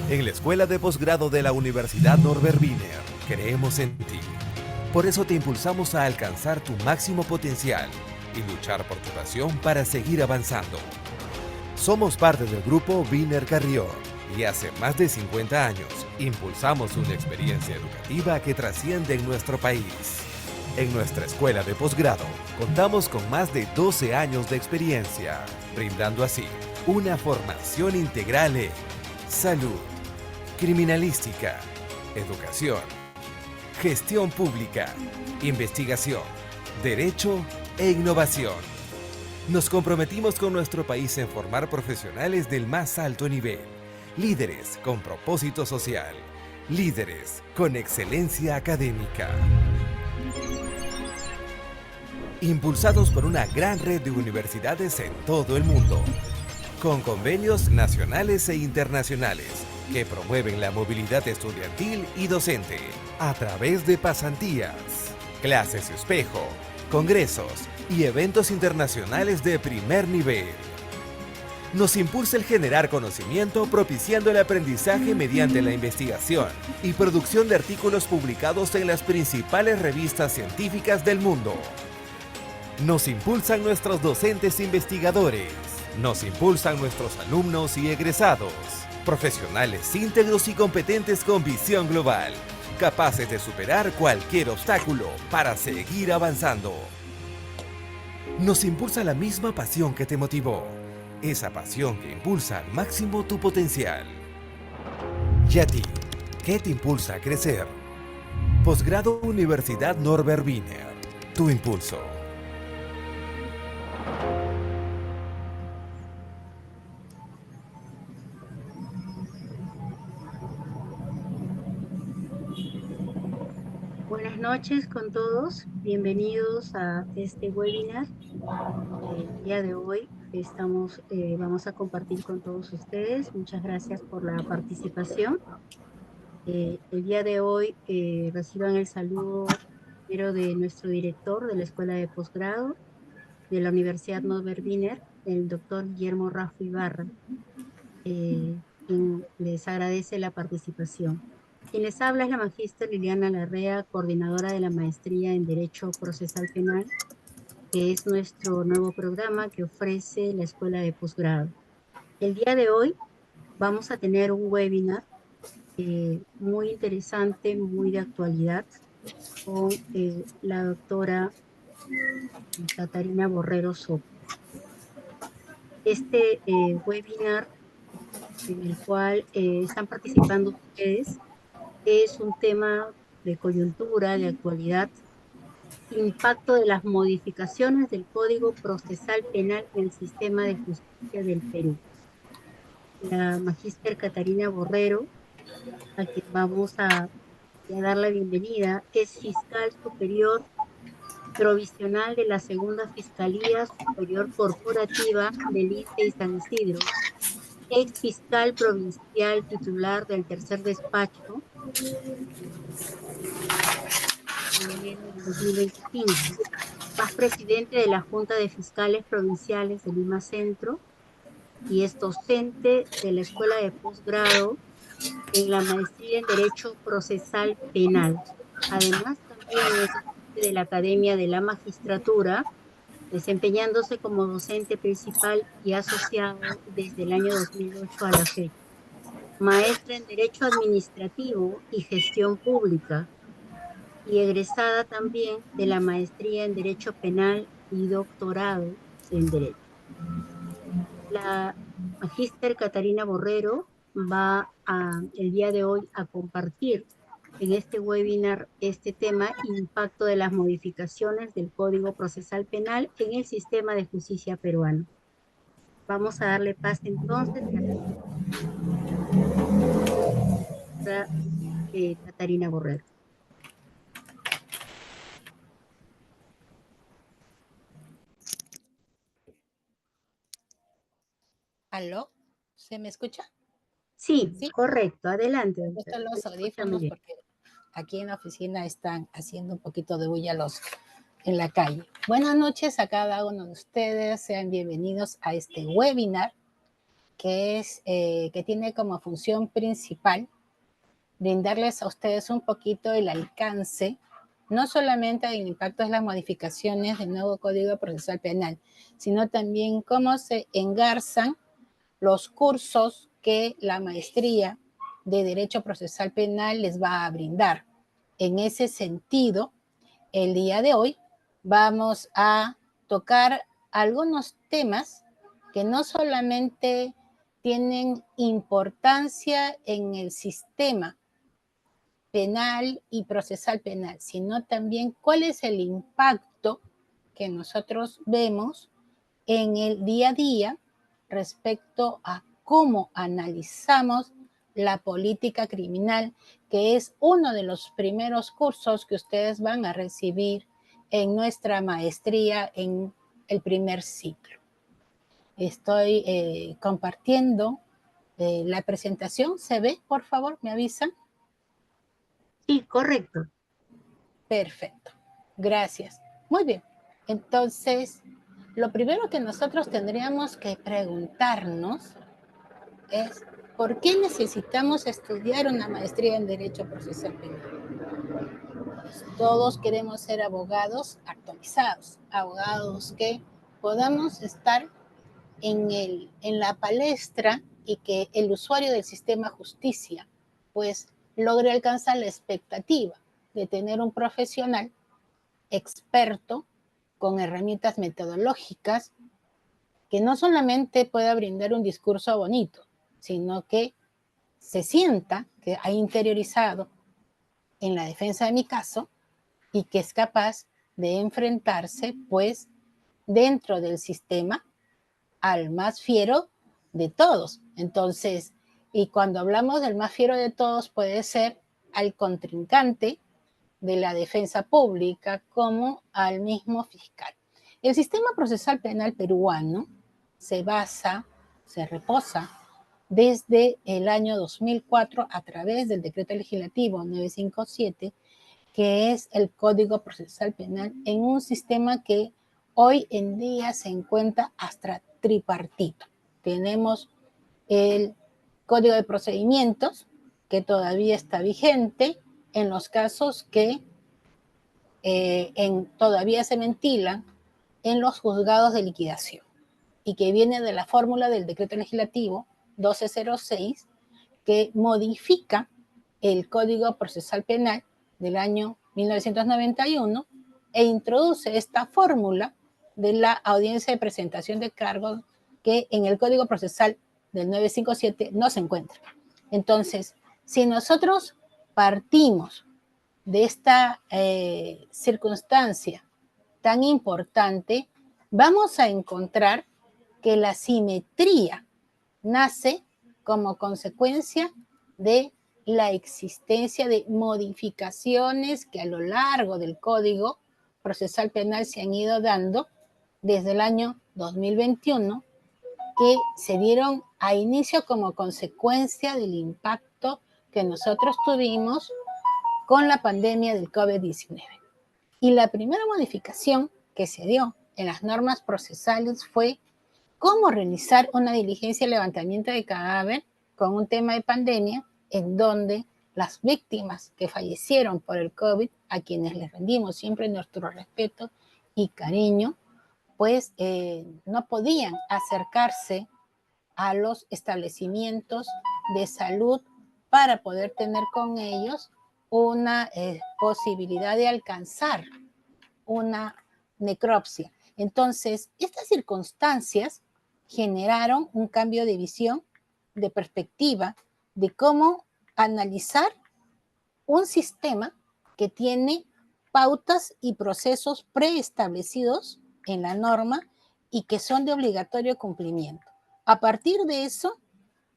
En la Escuela de Posgrado de la Universidad Norbert Wiener, creemos en ti. Por eso te impulsamos a alcanzar tu máximo potencial y luchar por tu pasión para seguir avanzando. Somos parte del grupo Wiener Carrión y hace más de 50 años impulsamos una experiencia educativa que trasciende en nuestro país. En nuestra escuela de posgrado contamos con más de 12 años de experiencia, brindando así una formación integral en salud, criminalística, educación, gestión pública, investigación, derecho e innovación. Nos comprometimos con nuestro país en formar profesionales del más alto nivel, líderes con propósito social, líderes con excelencia académica. Impulsados por una gran red de universidades en todo el mundo, con convenios nacionales e internacionales que promueven la movilidad estudiantil y docente a través de pasantías, clases espejo, congresos y eventos internacionales de primer nivel. Nos impulsa el generar conocimiento propiciando el aprendizaje mediante la investigación y producción de artículos publicados en las principales revistas científicas del mundo. Nos impulsan nuestros docentes investigadores. Nos impulsan nuestros alumnos y egresados. Profesionales íntegros y competentes con visión global, capaces de superar cualquier obstáculo para seguir avanzando. Nos impulsa la misma pasión que te motivó, esa pasión que impulsa al máximo tu potencial. ¿Y a ti? ¿Qué te impulsa a crecer? Posgrado Universidad Norbert Wiener, tu impulso. Buenas noches con todos, bienvenidos a este webinar. El día de hoy vamos a compartir con todos ustedes. Muchas gracias por la participación. El día de hoy reciban el saludo primero de nuestro director de la Escuela de Posgrado de la Universidad Norbert Wiener, el doctor Guillermo Raffo Ibarra, quien les agradece la participación. Quien les habla es la magíster Liliana Larrea, coordinadora de la maestría en Derecho Procesal Penal, que es nuestro nuevo programa que ofrece la Escuela de Posgrado. El día de hoy vamos a tener un webinar muy interesante, muy de actualidad, con la doctora Catarina Borrero Soto. Este webinar en el cual están participando ustedes es un tema de coyuntura, de actualidad, impacto de las modificaciones del Código Procesal Penal en el sistema de justicia del Perú. La magíster Catarina Borrero, a quien vamos a dar la bienvenida, es fiscal superior provisional de la Segunda Fiscalía Superior Corporativa del INPE y San Isidro, ex fiscal provincial titular del tercer despacho en enero del 2025, más presidente de la Junta de Fiscales Provinciales de Lima Centro y es docente de la Escuela de Posgrado en la maestría en Derecho Procesal Penal. Además, también es docente de la Academia de la Magistratura, desempeñándose como docente principal y asociado desde el año 2008 a la fecha. Maestra en Derecho Administrativo y Gestión Pública y egresada también de la maestría en Derecho Penal y doctorado en Derecho. La magíster Catarina Borrero el día de hoy a compartir en este webinar este tema, impacto de las modificaciones del Código Procesal Penal en el sistema de justicia peruano. Vamos a darle paso entonces a la Catarina Borrero. ¿Aló? ¿Se me escucha? Sí, Sí. correcto, adelante. Me gustan los audífonos porque aquí en la oficina están haciendo un poquito de bulla en la calle. Buenas noches a cada uno de ustedes, sean bienvenidos a este webinar que tiene como función principal brindarles a ustedes un poquito el alcance, no solamente del impacto de las modificaciones del nuevo Código Procesal Penal, sino también cómo se engarzan los cursos que la maestría de Derecho Procesal Penal les va a brindar. En ese sentido, el día de hoy vamos a tocar algunos temas que no solamente tienen importancia en el sistema penal y procesal penal, sino también cuál es el impacto que nosotros vemos en el día a día respecto a cómo analizamos la política criminal, que es uno de los primeros cursos que ustedes van a recibir en nuestra maestría en el primer ciclo. Estoy compartiendo la presentación. ¿Se ve? Por favor, me avisan. Sí, correcto. Perfecto. Gracias. Muy bien. Entonces, lo primero que nosotros tendríamos que preguntarnos es ¿por qué necesitamos estudiar una maestría en Derecho Procesal Penal? Todos queremos ser abogados actualizados, abogados que podamos estar en la palestra y que el usuario del sistema justicia pues logre alcanzar la expectativa de tener un profesional experto con herramientas metodológicas que no solamente pueda brindar un discurso bonito, sino que se sienta que ha interiorizado en la defensa de mi caso y que es capaz de enfrentarse, pues, dentro del sistema al más fiero de todos. Entonces, y cuando hablamos del más fiero de todos, puede ser al contrincante de la defensa pública como al mismo fiscal. El sistema procesal penal peruano se basa, se reposa desde el año 2004 a través del decreto legislativo 957, que es el Código Procesal Penal, en un sistema que hoy en día se encuentra hasta tripartito. Tenemos el Código de Procedimientos, que todavía está vigente en los casos que todavía se ventilan en los juzgados de liquidación y que viene de la fórmula del decreto legislativo 1206 que modifica el Código Procesal Penal del año 1991 e introduce esta fórmula de la audiencia de presentación de cargos que en el Código Procesal del 957 no se encuentra. Entonces, si nosotros partimos de esta circunstancia tan importante, vamos a encontrar que la simetría nace como consecuencia de la existencia de modificaciones que a lo largo del Código Procesal Penal se han ido dando desde el año 2021, que se dieron a inicio como consecuencia del impacto que nosotros tuvimos con la pandemia del COVID-19. Y la primera modificación que se dio en las normas procesales fue cómo realizar una diligencia de levantamiento de cadáver con un tema de pandemia en donde las víctimas que fallecieron por el COVID, a quienes les rendimos siempre nuestro respeto y cariño, pues no podían acercarse a los establecimientos de salud para poder tener con ellos una posibilidad de alcanzar una necropsia. Entonces, estas circunstancias generaron un cambio de visión, de perspectiva, de cómo analizar un sistema que tiene pautas y procesos preestablecidos en la norma y que son de obligatorio cumplimiento. A partir de eso,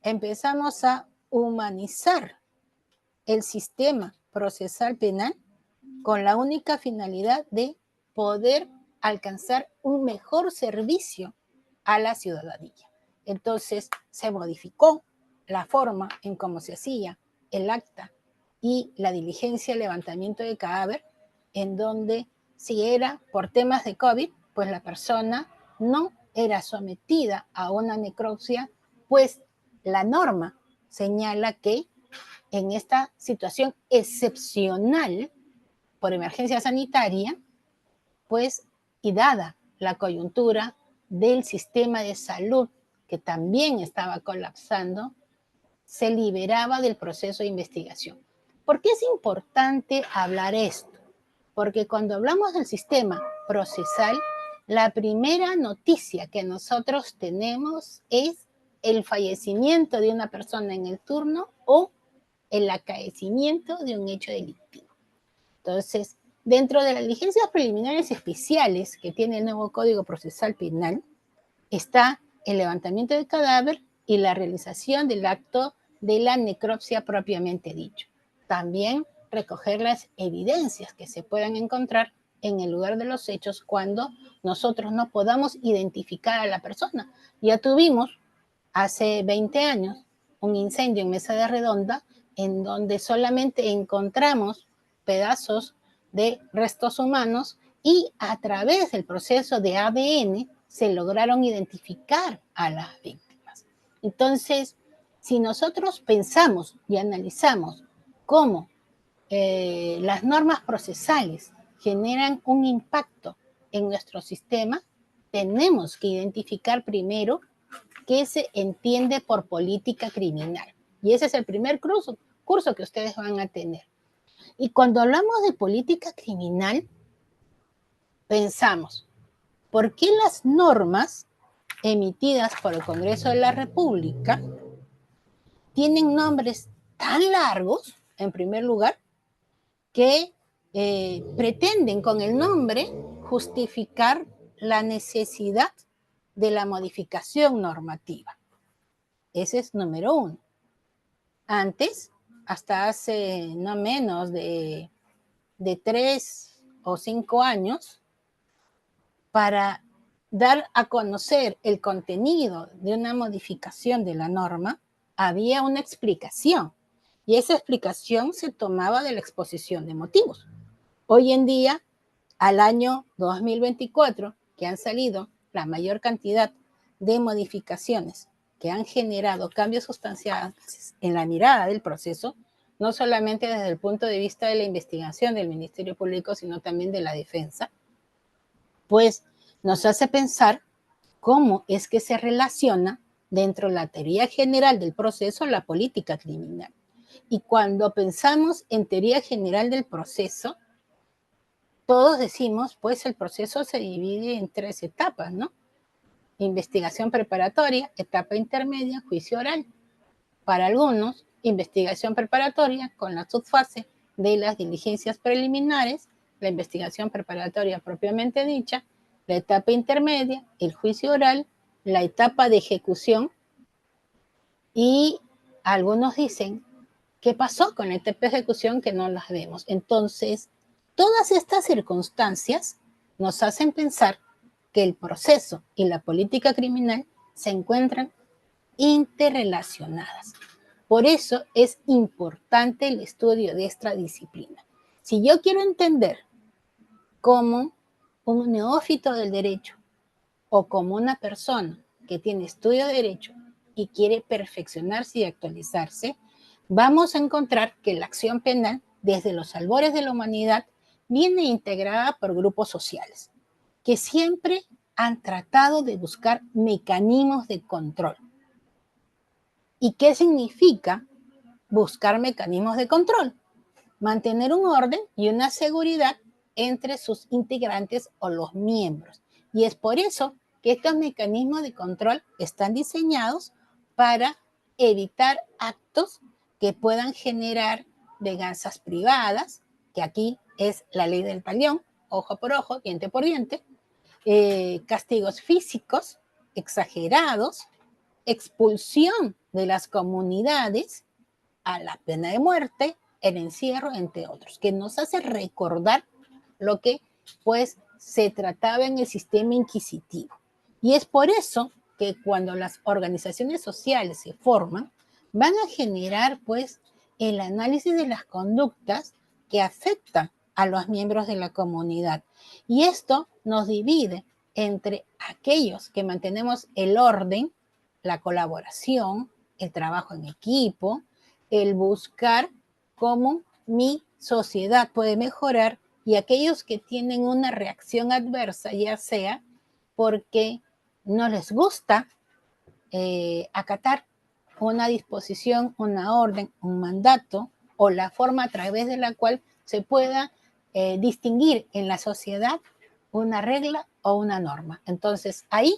empezamos a humanizar el sistema procesal penal con la única finalidad de poder alcanzar un mejor servicio a la ciudadanía. Entonces, se modificó la forma en cómo se hacía el acta y la diligencia de levantamiento de cadáver, en donde si era por temas de COVID, pues la persona no era sometida a una necropsia pues la norma señala que en esta situación excepcional por emergencia sanitaria, pues, y dada la coyuntura del sistema de salud que también estaba colapsando, se liberaba del proceso de investigación. ¿Por qué es importante hablar esto? Porque cuando hablamos del sistema procesal, la primera noticia que nosotros tenemos es el fallecimiento de una persona en el turno o el acaecimiento de un hecho delictivo. Entonces, dentro de las diligencias preliminares especiales que tiene el nuevo Código Procesal Penal, está el levantamiento del cadáver y la realización del acto de la necropsia propiamente dicho. También recoger las evidencias que se puedan encontrar en el lugar de los hechos cuando nosotros no podamos identificar a la persona. Ya tuvimos hace 20 años un incendio en Mesa de Redonda en donde solamente encontramos pedazos de restos humanos y a través del proceso de ADN se lograron identificar a las víctimas. Entonces, si nosotros pensamos y analizamos cómo las normas procesales generan un impacto en nuestro sistema, tenemos que identificar primero qué se entiende por política criminal. Y ese es el primer curso que ustedes van a tener. Y cuando hablamos de política criminal, pensamos, ¿por qué las normas emitidas por el Congreso de la República tienen nombres tan largos, en primer lugar, que pretenden con el nombre justificar la necesidad de la modificación normativa? Ese es número uno. Antes, hasta hace no menos de 3 o 5 años, para dar a conocer el contenido de una modificación de la norma, había una explicación. Y esa explicación se tomaba de la exposición de motivos. Hoy en día, al año 2024, que han salido la mayor cantidad de modificaciones que han generado cambios sustanciales en la mirada del proceso, no solamente desde el punto de vista de la investigación del Ministerio Público, sino también de la defensa, pues nos hace pensar cómo es que se relaciona dentro de la teoría general del proceso la política criminal. Y cuando pensamos en teoría general del proceso, todos decimos, pues el proceso se divide en 3 etapas, ¿no? Investigación preparatoria, etapa intermedia, juicio oral. Para algunos, investigación preparatoria con la subfase de las diligencias preliminares, la investigación preparatoria propiamente dicha, la etapa intermedia, el juicio oral, la etapa de ejecución, y algunos dicen, ¿qué pasó con la etapa de ejecución que no las vemos? Entonces, todas estas circunstancias nos hacen pensar que el proceso y la política criminal se encuentran interrelacionadas. Por eso es importante el estudio de esta disciplina. Si yo quiero entender cómo un neófito del derecho o como una persona que tiene estudio de derecho y quiere perfeccionarse y actualizarse, vamos a encontrar que la acción penal, desde los albores de la humanidad, viene integrada por grupos sociales que siempre han tratado de buscar mecanismos de control. ¿Y qué significa buscar mecanismos de control? Mantener un orden y una seguridad entre sus integrantes o los miembros. Y es por eso que estos mecanismos de control están diseñados para evitar actos que puedan generar venganzas privadas, que aquí es la ley del talión, ojo por ojo, diente por diente, castigos físicos exagerados, expulsión de las comunidades, a la pena de muerte, el encierro, entre otros, que nos hace recordar lo que pues se trataba en el sistema inquisitivo. Y es por eso que cuando las organizaciones sociales se forman, van a generar pues el análisis de las conductas que afectan a los miembros de la comunidad. Y esto nos divide entre aquellos que mantenemos el orden la colaboración, el trabajo en equipo, el buscar cómo mi sociedad puede mejorar, y aquellos que tienen una reacción adversa, ya sea porque no les gusta acatar una disposición, una orden, un mandato, o la forma a través de la cual se pueda distinguir en la sociedad una regla o una norma. Entonces, ahí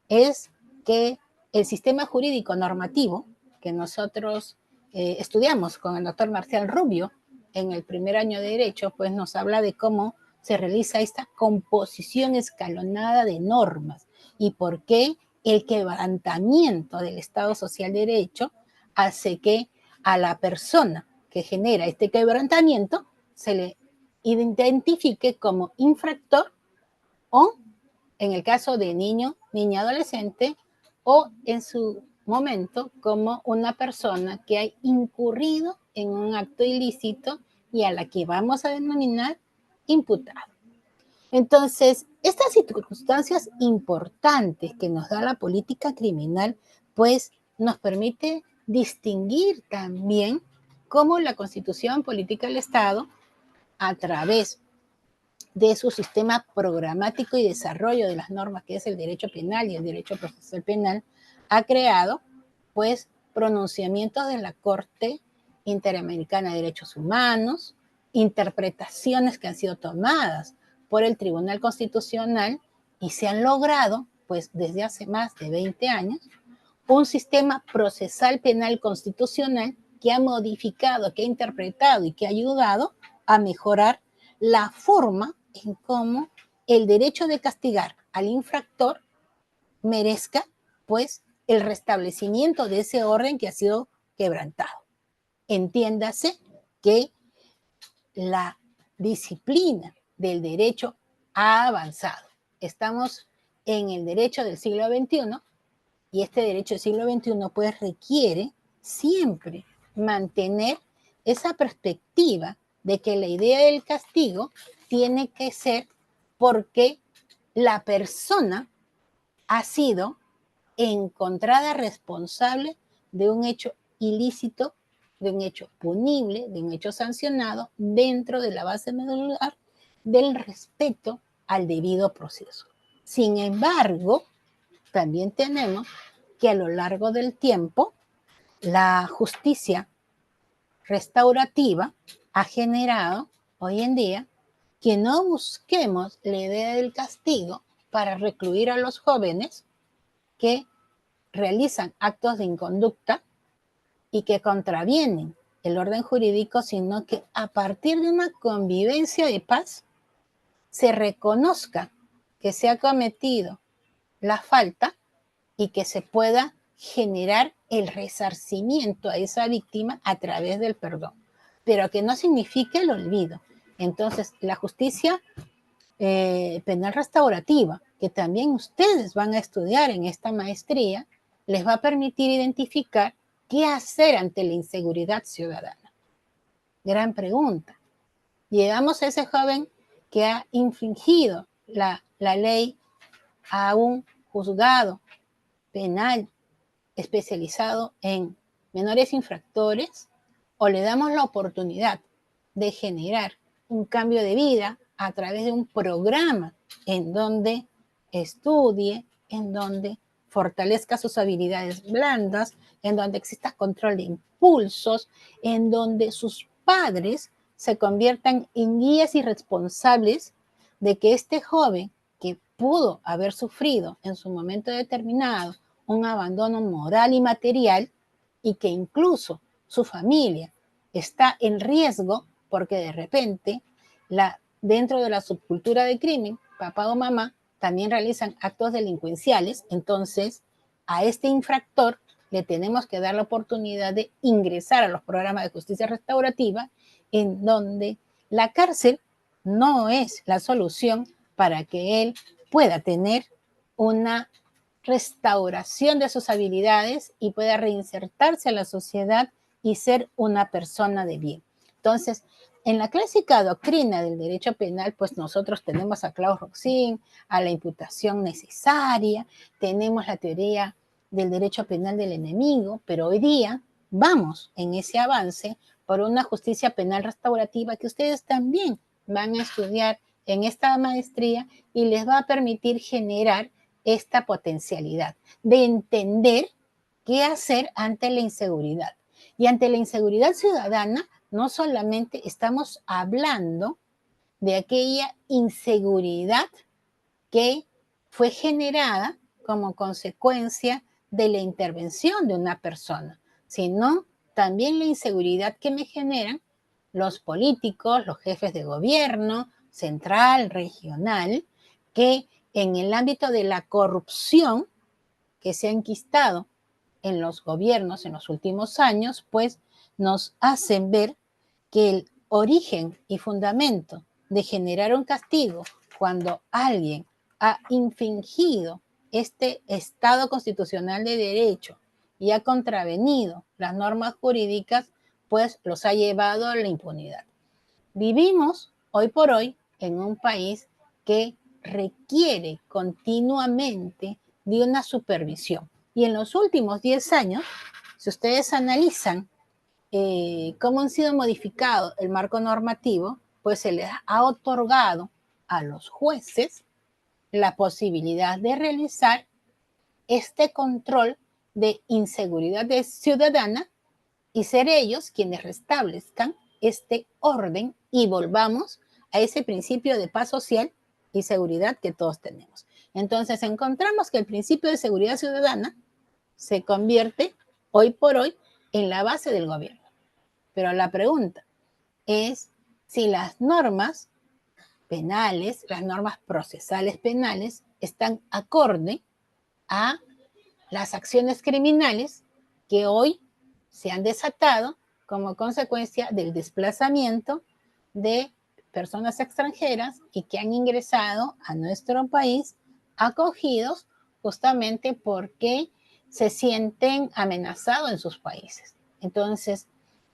es que el sistema jurídico normativo que nosotros estudiamos con el doctor Marcial Rubio en el primer año de Derecho, pues nos habla de cómo se realiza esta composición escalonada de normas y por qué el quebrantamiento del Estado Social de Derecho hace que a la persona que genera este quebrantamiento se le identifique como infractor, o en el caso de niño, niña, adolescente, o en su momento como una persona que ha incurrido en un acto ilícito y a la que vamos a denominar imputado. Entonces, estas circunstancias importantes que nos da la política criminal, pues nos permite distinguir también cómo la Constitución Política del Estado, a través de su sistema programático y desarrollo de las normas, que es el derecho penal y el derecho procesal penal, ha creado, pues, pronunciamientos de la Corte Interamericana de Derechos Humanos, interpretaciones que han sido tomadas por el Tribunal Constitucional y se han logrado, pues, desde hace más de 20 años, un sistema procesal penal constitucional que ha modificado, que ha interpretado y que ha ayudado a mejorar la forma en cómo el derecho de castigar al infractor merezca, pues, el restablecimiento de ese orden que ha sido quebrantado. Entiéndase que la disciplina del derecho ha avanzado. Estamos en el derecho del siglo XXI y este derecho del siglo XXI pues requiere siempre mantener esa perspectiva de que la idea del castigo tiene que ser porque la persona ha sido encontrada responsable de un hecho ilícito, de un hecho punible, de un hecho sancionado dentro de la base medular del respeto al debido proceso. Sin embargo, también tenemos que a lo largo del tiempo la justicia restaurativa ha generado hoy en día que no busquemos la idea del castigo para recluir a los jóvenes que realizan actos de inconducta y que contravienen el orden jurídico, sino que a partir de una convivencia de paz se reconozca que se ha cometido la falta y que se pueda generar el resarcimiento a esa víctima a través del perdón, pero que no signifique el olvido. Entonces, la justicia penal restaurativa, que también ustedes van a estudiar en esta maestría, les va a permitir identificar qué hacer ante la inseguridad ciudadana. Gran pregunta. Llegamos a ese joven que ha infringido la ley a un juzgado penal especializado en menores infractores, o le damos la oportunidad de generar un cambio de vida a través de un programa en donde estudie, en donde fortalezca sus habilidades blandas, en donde exista control de impulsos, en donde sus padres se conviertan en guías y responsables de que este joven que pudo haber sufrido en su momento determinado un abandono moral y material, y que incluso su familia está en riesgo porque de repente dentro de la subcultura de crimen, papá o mamá también realizan actos delincuenciales. Entonces a este infractor le tenemos que dar la oportunidad de ingresar a los programas de justicia restaurativa, en donde la cárcel no es la solución para que él pueda tener una restauración de sus habilidades y pueda reinsertarse a la sociedad y ser una persona de bien. Entonces, en la clásica doctrina del derecho penal, pues nosotros tenemos a Claus Roxin, a la imputación necesaria, tenemos la teoría del derecho penal del enemigo, pero hoy día vamos en ese avance por una justicia penal restaurativa que ustedes también van a estudiar en esta maestría y les va a permitir generar esta potencialidad de entender qué hacer ante la inseguridad. Y ante la inseguridad ciudadana, no solamente estamos hablando de aquella inseguridad que fue generada como consecuencia de la intervención de una persona, sino también la inseguridad que me generan los políticos, los jefes de gobierno, central, regional, que en el ámbito de la corrupción que se ha enquistado en los gobiernos en los últimos años, pues nos hacen ver que el origen y fundamento de generar un castigo cuando alguien ha infringido este Estado constitucional de derecho y ha contravenido las normas jurídicas, pues los ha llevado a la impunidad. Vivimos hoy por hoy en un país que requiere continuamente de una supervisión. Y en los últimos 10 años, si ustedes analizan cómo han sido modificados el marco normativo, pues se les ha otorgado a los jueces la posibilidad de realizar este control de inseguridad ciudadana y ser ellos quienes restablezcan este orden y volvamos a ese principio de paz social y seguridad que todos tenemos. Entonces encontramos que el principio de seguridad ciudadana se convierte hoy por hoy en la base del gobierno. Pero la pregunta es si las normas penales, las normas procesales penales, están acorde a las acciones criminales que hoy se han desatado como consecuencia del desplazamiento de personas extranjeras y que han ingresado a nuestro país acogidos justamente porque se sienten amenazados en sus países. Entonces,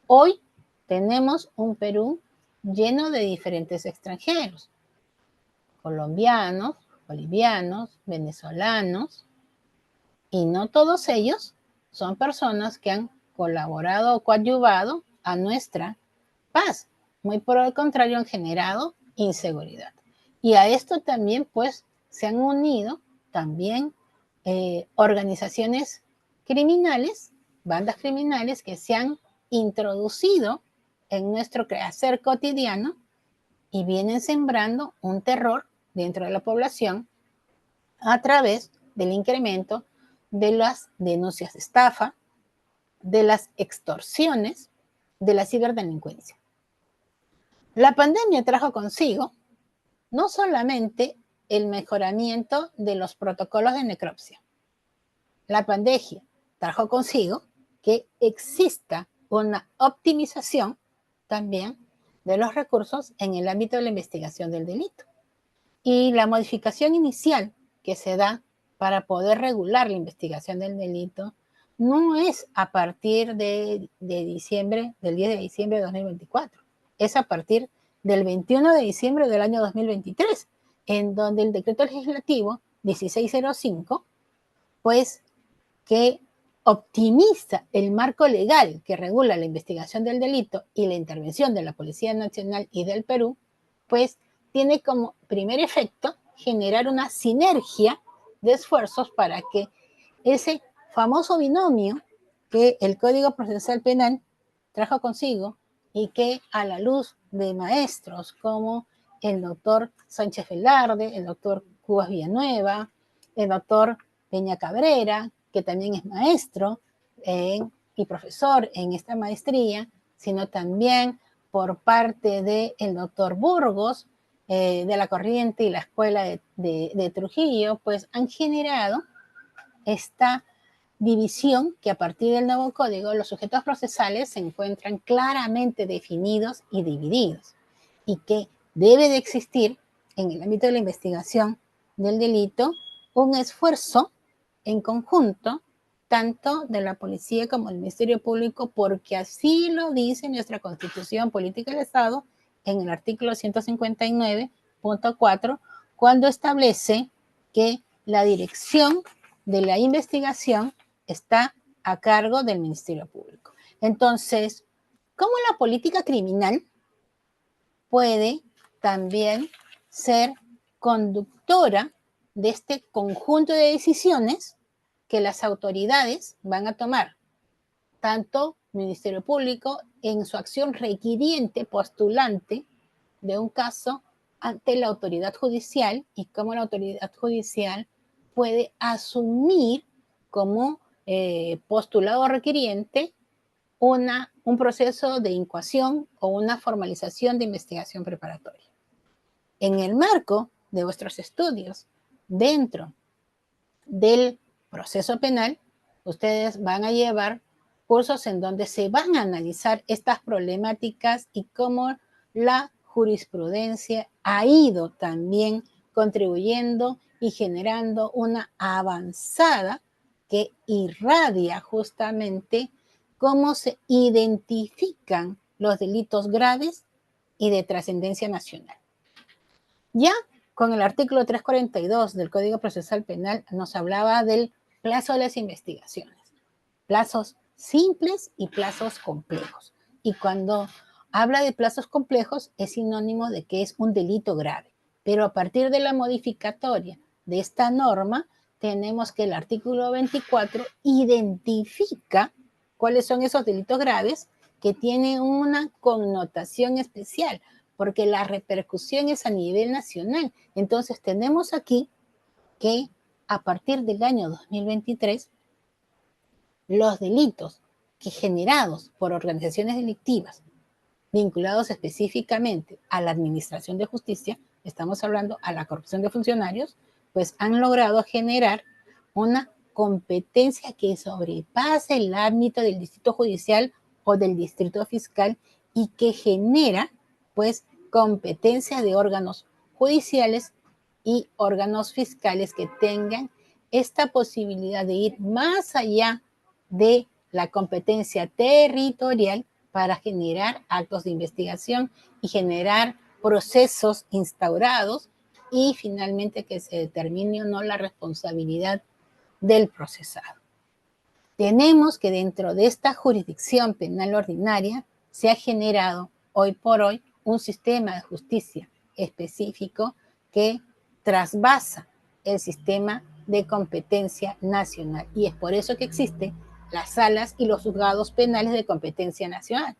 hoy tenemos un Perú lleno de diferentes extranjeros, colombianos, bolivianos, venezolanos, y no todos ellos son personas que han colaborado o coadyuvado a nuestra paz. Muy por el contrario, han generado inseguridad. Y a esto también, pues, se han unido también organizaciones criminales, bandas criminales que se han introducido en nuestro quehacer cotidiano y vienen sembrando un terror dentro de la población a través del incremento de las denuncias de estafa, de las extorsiones, de la ciberdelincuencia. La pandemia trajo consigo no solamente el mejoramiento de los protocolos de necropsia. La pandemia trajo consigo que exista una optimización también de los recursos en el ámbito de la investigación del delito. Y la modificación inicial que se da para poder regular la investigación del delito no es a partir de diciembre, del 10 de diciembre de 2024, es a partir del 21 de diciembre del año 2023, en donde el decreto legislativo 1605, pues que optimiza el marco legal que regula la investigación del delito y la intervención de la Policía Nacional y del Perú, pues tiene como primer efecto generar una sinergia de esfuerzos para que ese famoso binomio que el Código Procesal Penal trajo consigo y que a la luz de maestros como el doctor Sánchez Velarde, el doctor Cubas Villanueva, el doctor Peña Cabrera, que también es maestro y profesor en esta maestría, sino también por parte del doctor Burgos, de la Corriente y la Escuela de Trujillo, pues han generado esta división que a partir del nuevo código los sujetos procesales se encuentran claramente definidos y divididos y que debe de existir en el ámbito de la investigación del delito un esfuerzo en conjunto tanto de la policía como del Ministerio Público, porque así lo dice nuestra Constitución Política del Estado en el artículo 159.4, cuando establece que la dirección de la investigación está a cargo del Ministerio Público. Entonces, ¿cómo la política criminal puede también ser conductora de este conjunto de decisiones que las autoridades van a tomar? Tanto Ministerio Público en su acción requiriente, postulante de un caso ante la autoridad judicial, y cómo la autoridad judicial puede asumir como postulado requiriente un proceso de incoación o una formalización de investigación preparatoria. En el marco de vuestros estudios dentro del proceso penal, ustedes van a llevar cursos en donde se van a analizar estas problemáticas y cómo la jurisprudencia ha ido también contribuyendo y generando una avanzada que irradia justamente cómo se identifican los delitos graves y de trascendencia nacional. Ya con el artículo 342 del Código Procesal Penal nos hablaba del plazo de las investigaciones, plazos simples y plazos complejos. Y cuando habla de plazos complejos es sinónimo de que es un delito grave. Pero a partir de la modificatoria de esta norma, tenemos que el artículo 24 identifica cuáles son esos delitos graves que tienen una connotación especial, porque la repercusión es a nivel nacional. Entonces tenemos aquí que a partir del año 2023, los delitos que generados por organizaciones delictivas vinculados específicamente a la administración de justicia, estamos hablando a la corrupción de funcionarios, pues han logrado generar una competencia que sobrepasa el ámbito del distrito judicial o del distrito fiscal y que genera pues competencia de órganos judiciales y órganos fiscales que tengan esta posibilidad de ir más allá de la competencia territorial para generar actos de investigación y generar procesos instaurados y finalmente que se determine o no la responsabilidad del procesado. Tenemos que dentro de esta jurisdicción penal ordinaria se ha generado hoy por hoy un sistema de justicia específico que trasvasa el sistema de competencia nacional. Y es por eso que existen las salas y los juzgados penales de competencia nacional,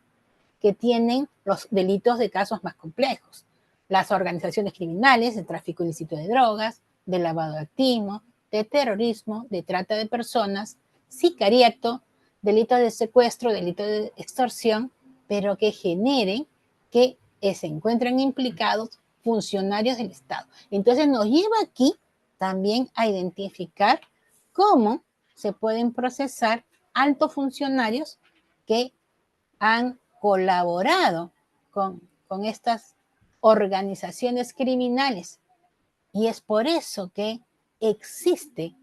que tienen los delitos de casos más complejos. Las organizaciones criminales, de tráfico ilícito de drogas, de lavado de activos, de terrorismo, de trata de personas, sicariato, delitos de secuestro, delitos de extorsión, pero que generen que se encuentren implicados funcionarios del Estado. Entonces nos lleva aquí también a identificar cómo se pueden procesar altos funcionarios que han colaborado con estas organizaciones criminales. Y es por eso que existe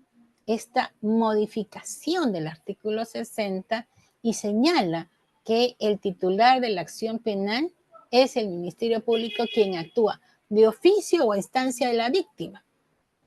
esta modificación del artículo 60 y señala que el titular de la acción penal es el Ministerio Público quien actúa de oficio o a instancia de la víctima,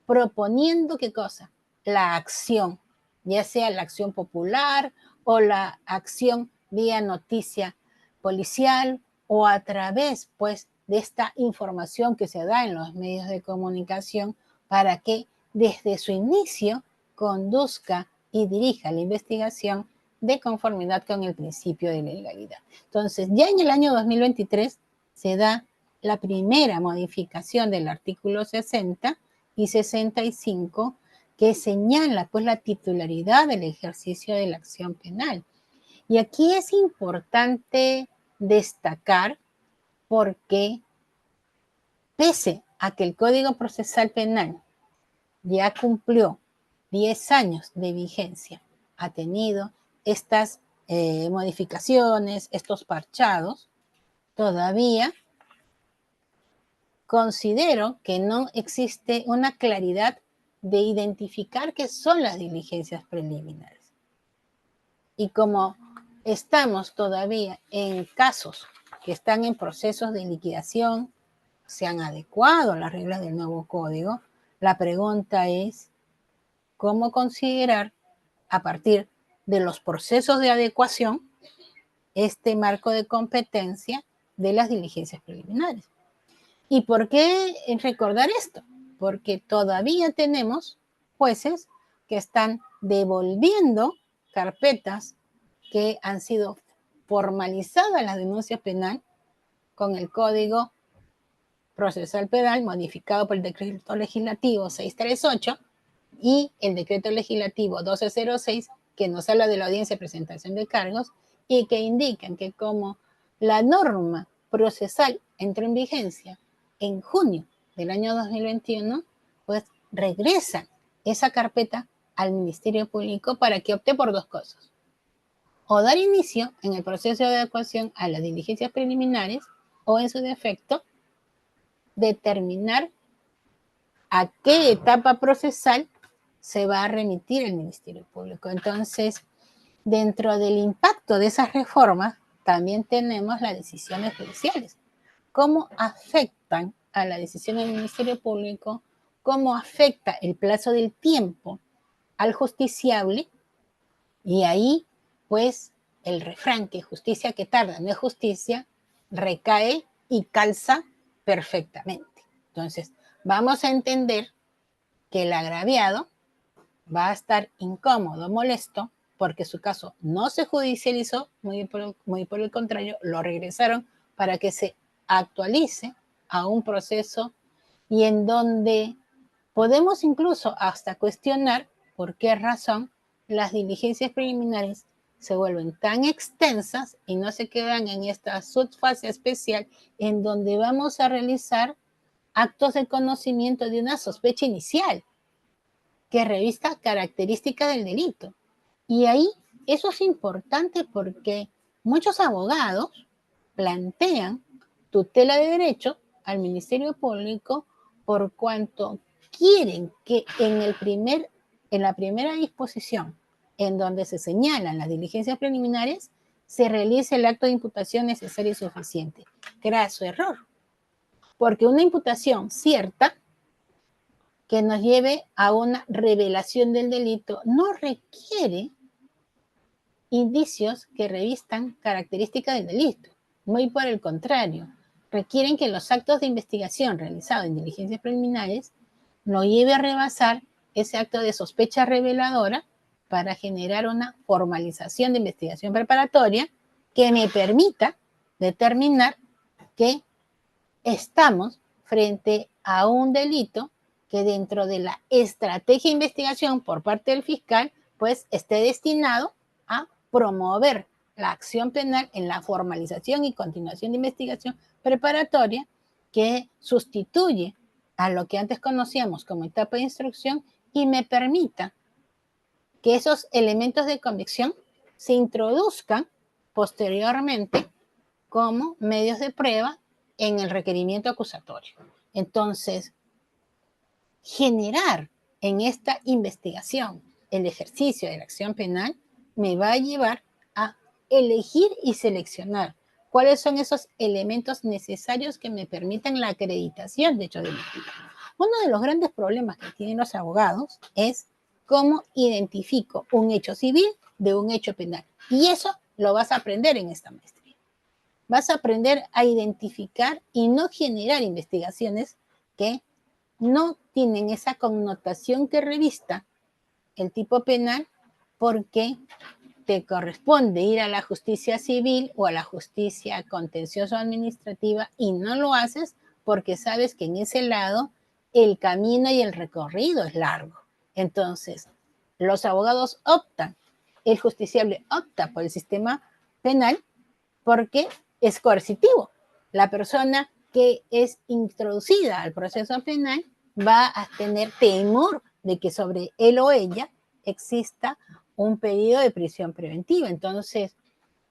proponiendo ¿qué cosa? La acción, ya sea la acción popular o la acción vía noticia policial o a través, pues, de esta información que se da en los medios de comunicación para que desde su inicio conduzca y dirija la investigación de conformidad con el principio de legalidad. Entonces, ya en el año 2023 se da la primera modificación del artículo 60 y 65 que señala pues la titularidad del ejercicio de la acción penal. Y aquí es importante destacar porque pese a que el Código Procesal Penal ya cumplió 10 años de vigencia, ha tenido estas modificaciones, estos parchados, todavía considero que no existe una claridad de identificar qué son las diligencias preliminares. Y como estamos todavía en casos que están en procesos de liquidación, se han adecuado a las reglas del nuevo código, la pregunta es, ¿cómo considerar a partir de los procesos de adecuación, este marco de competencia de las diligencias preliminares. ¿Y por qué recordar esto? Porque todavía tenemos jueces que están devolviendo carpetas que han sido formalizadas la denuncia penal con el Código Procesal Penal modificado por el Decreto Legislativo 638 y el Decreto Legislativo 1206, que nos habla de la audiencia de presentación de cargos y que indican que como la norma procesal entró en vigencia en junio del año 2021, pues regresa esa carpeta al Ministerio Público para que opte por dos cosas: o dar inicio en el proceso de adecuación a las diligencias preliminares, o en su defecto, determinar a qué etapa procesal se va a remitir el Ministerio Público. Entonces, dentro del impacto de esas reformas, también tenemos las decisiones judiciales. ¿Cómo afectan a la decisión del Ministerio Público? ¿Cómo afecta el plazo del tiempo al justiciable? Y ahí, pues, el refrán que justicia que tarda no es justicia, recae y calza perfectamente. Entonces, vamos a entender que el agraviado va a estar incómodo, molesto, porque su caso no se judicializó, muy por el contrario, lo regresaron para que se actualice a un proceso y en donde podemos incluso hasta cuestionar por qué razón las diligencias preliminares se vuelven tan extensas y no se quedan en esta subfase especial en donde vamos a realizar actos de conocimiento de una sospecha inicial que revista características del delito. Y ahí eso es importante porque muchos abogados plantean tutela de derecho al Ministerio Público por cuanto quieren que en la primera disposición en donde se señalan las diligencias preliminares se realice el acto de imputación necesario y suficiente. Graso error, porque una imputación cierta que nos lleve a una revelación del delito no requiere indicios que revistan características del delito. Muy por el contrario, requieren que los actos de investigación realizados en diligencias preliminares nos lleve a rebasar ese acto de sospecha reveladora para generar una formalización de investigación preparatoria que me permita determinar que estamos frente a un delito que dentro de la estrategia de investigación por parte del fiscal, pues esté destinado a promover la acción penal en la formalización y continuación de investigación preparatoria que sustituye a lo que antes conocíamos como etapa de instrucción y me permita que esos elementos de convicción se introduzcan posteriormente como medios de prueba en el requerimiento acusatorio. Entonces, generar en esta investigación el ejercicio de la acción penal me va a llevar a elegir y seleccionar cuáles son esos elementos necesarios que me permitan la acreditación de hecho delictivo. Uno de los grandes problemas que tienen los abogados es cómo identifico un hecho civil de un hecho penal. Y eso lo vas a aprender en esta maestría. Vas a aprender a identificar y no generar investigaciones que no tienen esa connotación que revista el tipo penal porque te corresponde ir a la justicia civil o a la justicia contencioso administrativa y no lo haces porque sabes que en ese lado el camino y el recorrido es largo. Entonces, los abogados optan, el justiciable opta por el sistema penal porque es coercitivo. La persona que es introducida al proceso penal va a tener temor de que sobre él o ella exista un pedido de prisión preventiva. Entonces,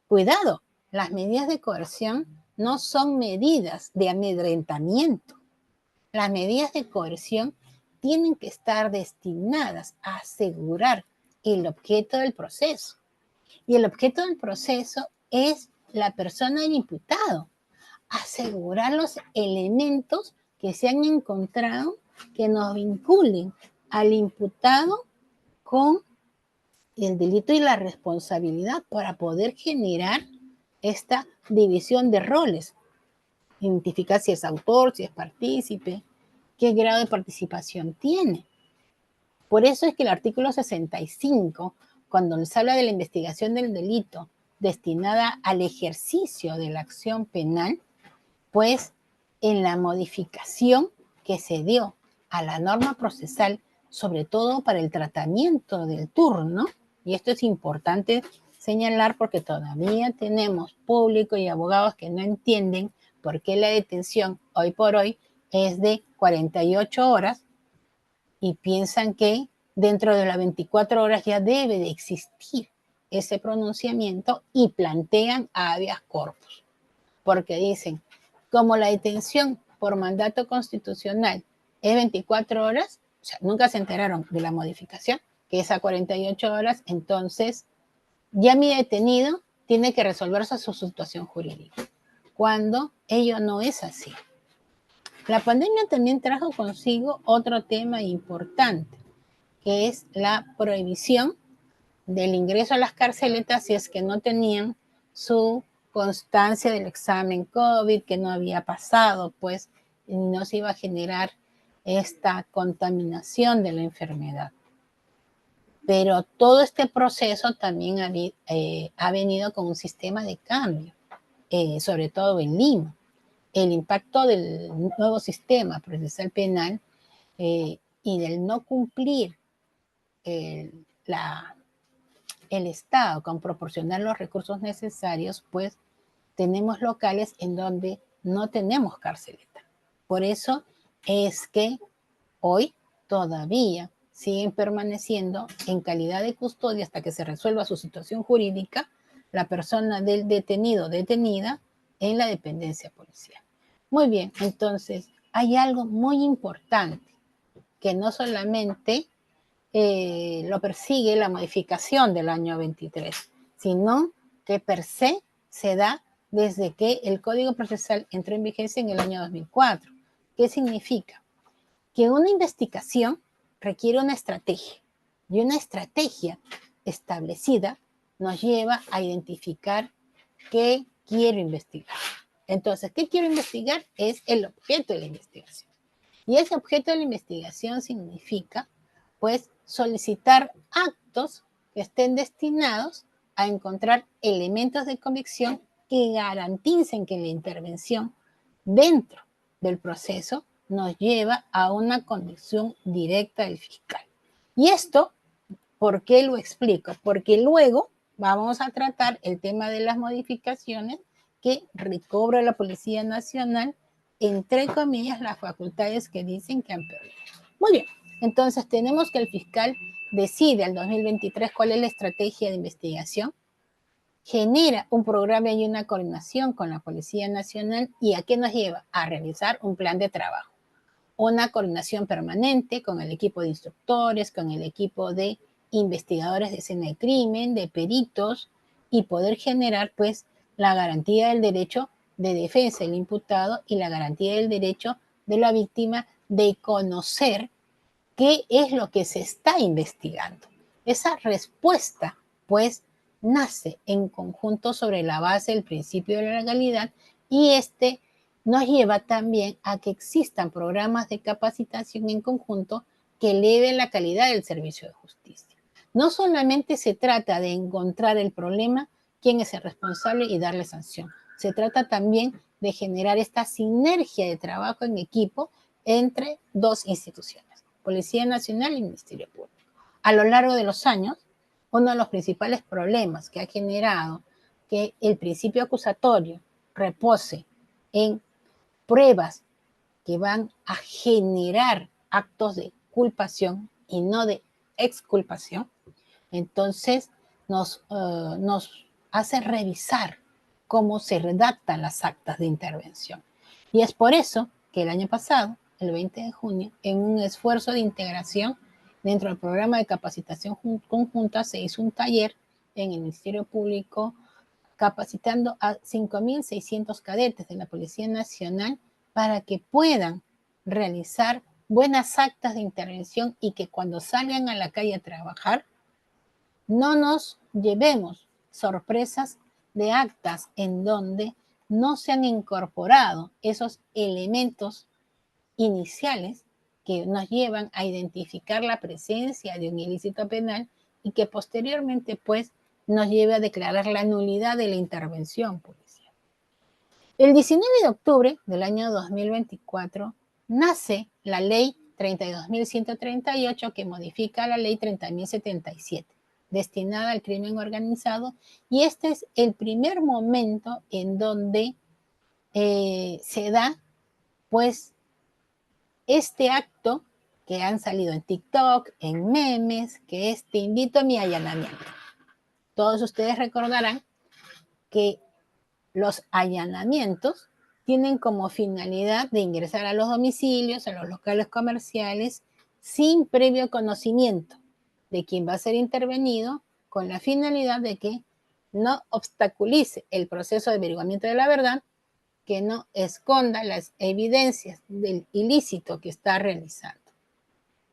cuidado, las medidas de coerción no son medidas de amedrentamiento. Las medidas de coerción tienen que estar destinadas a asegurar el objeto del proceso. Y el objeto del proceso es la persona del imputado. Asegurar los elementos que se han encontrado que nos vinculen al imputado con el delito y la responsabilidad para poder generar esta división de roles. Identificar si es autor, si es partícipe, qué grado de participación tiene. Por eso es que el artículo 65, cuando se habla de la investigación del delito destinada al ejercicio de la acción penal, pues en la modificación que se dio a la norma procesal, sobre todo para el tratamiento del turno, y esto es importante señalar porque todavía tenemos público y abogados que no entienden por qué la detención hoy por hoy es de 48 horas y piensan que dentro de las 24 horas ya debe de existir ese pronunciamiento y plantean habeas corpus, porque dicen, como la detención por mandato constitucional es 24 horas, o sea, nunca se enteraron de la modificación, que es a 48 horas, entonces ya mi detenido tiene que resolverse su situación jurídica, cuando ello no es así. La pandemia también trajo consigo otro tema importante, que es la prohibición del ingreso a las carceletas si es que no tenían su constancia del examen COVID, que no había pasado, pues no se iba a generar esta contaminación de la enfermedad. Pero todo este proceso también ha venido con un sistema de cambio, sobre todo en Lima. El impacto del nuevo sistema procesal penal y del no cumplir el Estado con proporcionar los recursos necesarios, pues tenemos locales en donde no tenemos carceleta. Por eso es que hoy todavía siguen permaneciendo en calidad de custodia hasta que se resuelva su situación jurídica la persona del detenido o detenida en la dependencia policial. Muy bien, entonces hay algo muy importante que no solamente lo persigue la modificación del año 23, sino que per se da desde que el Código Procesal entró en vigencia en el año 2004. ¿Qué significa? Que una investigación requiere una estrategia y una estrategia establecida nos lleva a identificar qué quiero investigar. Entonces, ¿qué quiero investigar? Es el objeto de la investigación. Y ese objeto de la investigación significa, pues, solicitar actos que estén destinados a encontrar elementos de convicción que garanticen que la intervención dentro del proceso nos lleva a una convicción directa del fiscal. Y esto, ¿por qué lo explico? Porque luego vamos a tratar el tema de las modificaciones que recobra la Policía Nacional, entre comillas, las facultades que dicen que han perdido. Muy bien, entonces tenemos que el fiscal decide al 2023 cuál es la estrategia de investigación, genera un programa y una coordinación con la Policía Nacional y ¿a qué nos lleva? A realizar un plan de trabajo, una coordinación permanente con el equipo de instructores, con el equipo de investigadores de escena de crimen, de peritos y poder generar pues la garantía del derecho de defensa del imputado y la garantía del derecho de la víctima de conocer qué es lo que se está investigando. Esa respuesta, pues, nace en conjunto sobre la base del principio de la legalidad y este nos lleva también a que existan programas de capacitación en conjunto que eleven la calidad del servicio de justicia. No solamente se trata de encontrar el problema, quién es el responsable y darle sanción. Se trata también de generar esta sinergia de trabajo en equipo entre dos instituciones, Policía Nacional y Ministerio Público. A lo largo de los años, uno de los principales problemas que ha generado que el principio acusatorio repose en pruebas que van a generar actos de culpación y no de exculpación, entonces nos hace revisar cómo se redactan las actas de intervención. Y es por eso que el año pasado, el 20 de junio, en un esfuerzo de integración dentro del programa de capacitación conjunta, se hizo un taller en el Ministerio Público capacitando a 5.600 cadetes de la Policía Nacional para que puedan realizar buenas actas de intervención y que cuando salgan a la calle a trabajar no nos llevemos sorpresas de actas en donde no se han incorporado esos elementos iniciales que nos llevan a identificar la presencia de un ilícito penal y que posteriormente pues nos lleve a declarar la nulidad de la intervención policial. El 19 de octubre del año 2024 nace la ley 32.138 que modifica la ley 30.077 destinada al crimen organizado, y este es el primer momento en donde se da pues este acto que han salido en TikTok, en memes, que es te invito a mi allanamiento. Todos ustedes recordarán que los allanamientos tienen como finalidad de ingresar a los domicilios, a los locales comerciales, sin previo conocimiento de quién va a ser intervenido, con la finalidad de que no obstaculice el proceso de averiguamiento de la verdad, que no esconda las evidencias del ilícito que está realizando.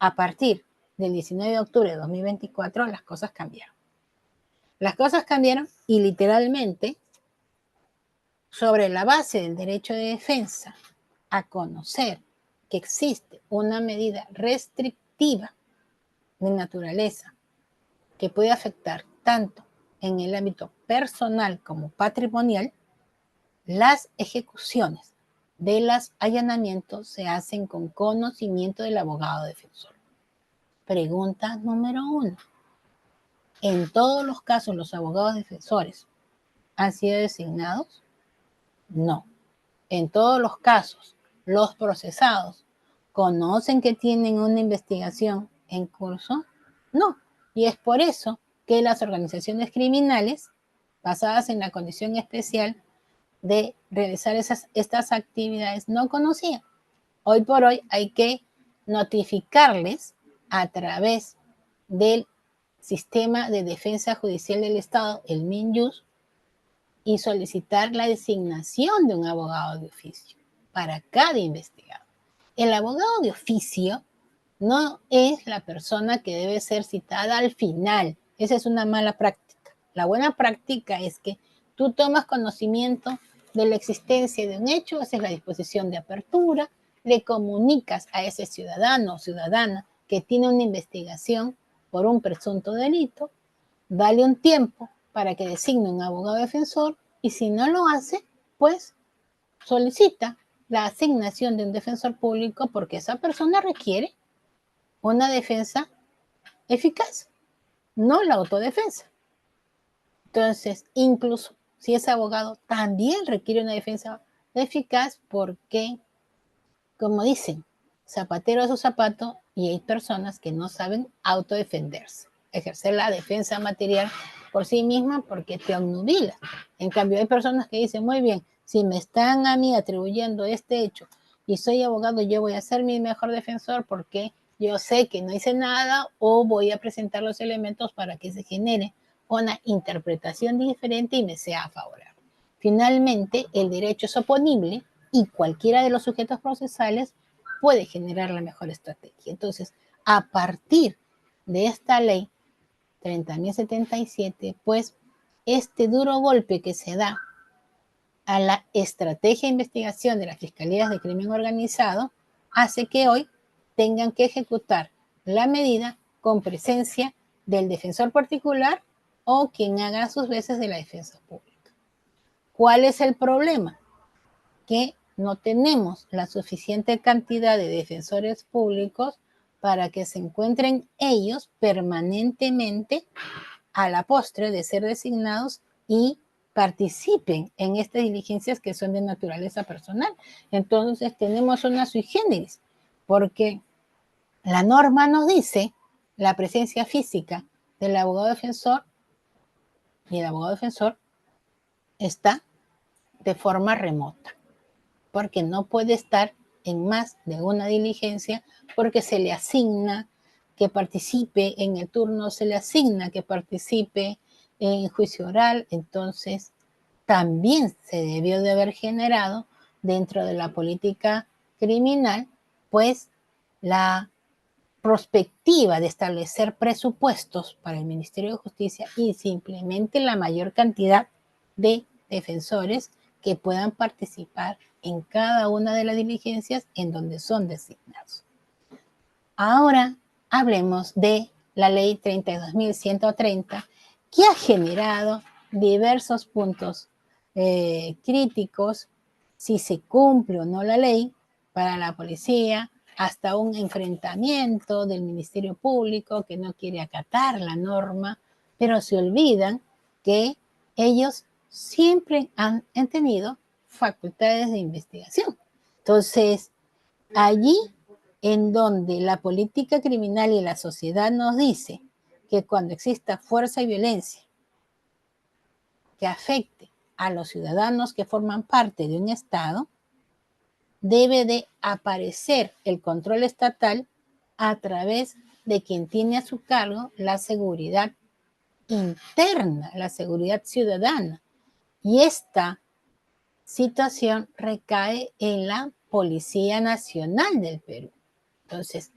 A partir del 19 de octubre de 2024, las cosas cambiaron. Las cosas cambiaron y literalmente, sobre la base del derecho de defensa a conocer que existe una medida restrictiva de naturaleza que puede afectar tanto en el ámbito personal como patrimonial, las ejecuciones de los allanamientos se hacen con conocimiento del abogado defensor. Pregunta número 1. ¿En todos los casos los abogados defensores han sido designados? No. En todos los casos, los procesados conocen que tienen una investigación en curso. No. Y es por eso que las organizaciones criminales, basadas en la condición especial de realizar estas actividades, no conocían. Hoy por hoy hay que notificarles a través del Sistema de Defensa Judicial del Estado, el MINJUS, y solicitar la designación de un abogado de oficio para cada investigado. El abogado de oficio no es la persona que debe ser citada al final. Esa es una mala práctica. La buena práctica es que tú tomas conocimiento de la existencia de un hecho, haces la disposición de apertura, le comunicas a ese ciudadano o ciudadana que tiene una investigación por un presunto delito, dale un tiempo para que designe un abogado defensor, y si no lo hace, pues solicita la asignación de un defensor público, porque esa persona requiere una defensa eficaz, no la autodefensa. Entonces, incluso si ese abogado también requiere una defensa eficaz, porque, como dicen, zapatero a su zapato, y hay personas que no saben autodefenderse, ejercer la defensa material por sí misma, porque te obnubila. En cambio, hay personas que dicen, muy bien, si me están a mí atribuyendo este hecho y soy abogado, yo voy a ser mi mejor defensor porque yo sé que no hice nada, o voy a presentar los elementos para que se genere una interpretación diferente y me sea favorable. Finalmente, el derecho es oponible y cualquiera de los sujetos procesales puede generar la mejor estrategia. Entonces, a partir de esta ley 30.077, pues este duro golpe que se da a la estrategia de investigación de las fiscalías de crimen organizado hace que hoy tengan que ejecutar la medida con presencia del defensor particular o quien haga sus veces de la defensa pública. ¿Cuál es el problema? Que no tenemos la suficiente cantidad de defensores públicos para que se encuentren ellos permanentemente a la postre de ser designados y participen en estas diligencias que son de naturaleza personal. Entonces tenemos una sui generis, porque la norma nos dice la presencia física del abogado defensor, y el abogado defensor está de forma remota, porque no puede estar en más de una diligencia, porque se le asigna que participe en el turno, se le asigna que participe en juicio oral. Entonces, también se debió de haber generado dentro de la política criminal, pues, la prospectiva de establecer presupuestos para el Ministerio de Justicia y se implemente la mayor cantidad de defensores que puedan participar en cada una de las diligencias en donde son designados. Ahora hablemos de la ley 32.130, que ha generado diversos puntos críticos, si se cumple o no la ley para la policía, hasta un enfrentamiento del Ministerio Público que no quiere acatar la norma, pero se olvidan que ellos siempre han tenido facultades de investigación. Entonces, allí en donde la política criminal y la sociedad nos dice que cuando exista fuerza y violencia que afecte a los ciudadanos que forman parte de un Estado, debe de aparecer el control estatal a través de quien tiene a su cargo la seguridad interna, la seguridad ciudadana. Y esta situación recae en la Policía Nacional del Perú. Entonces,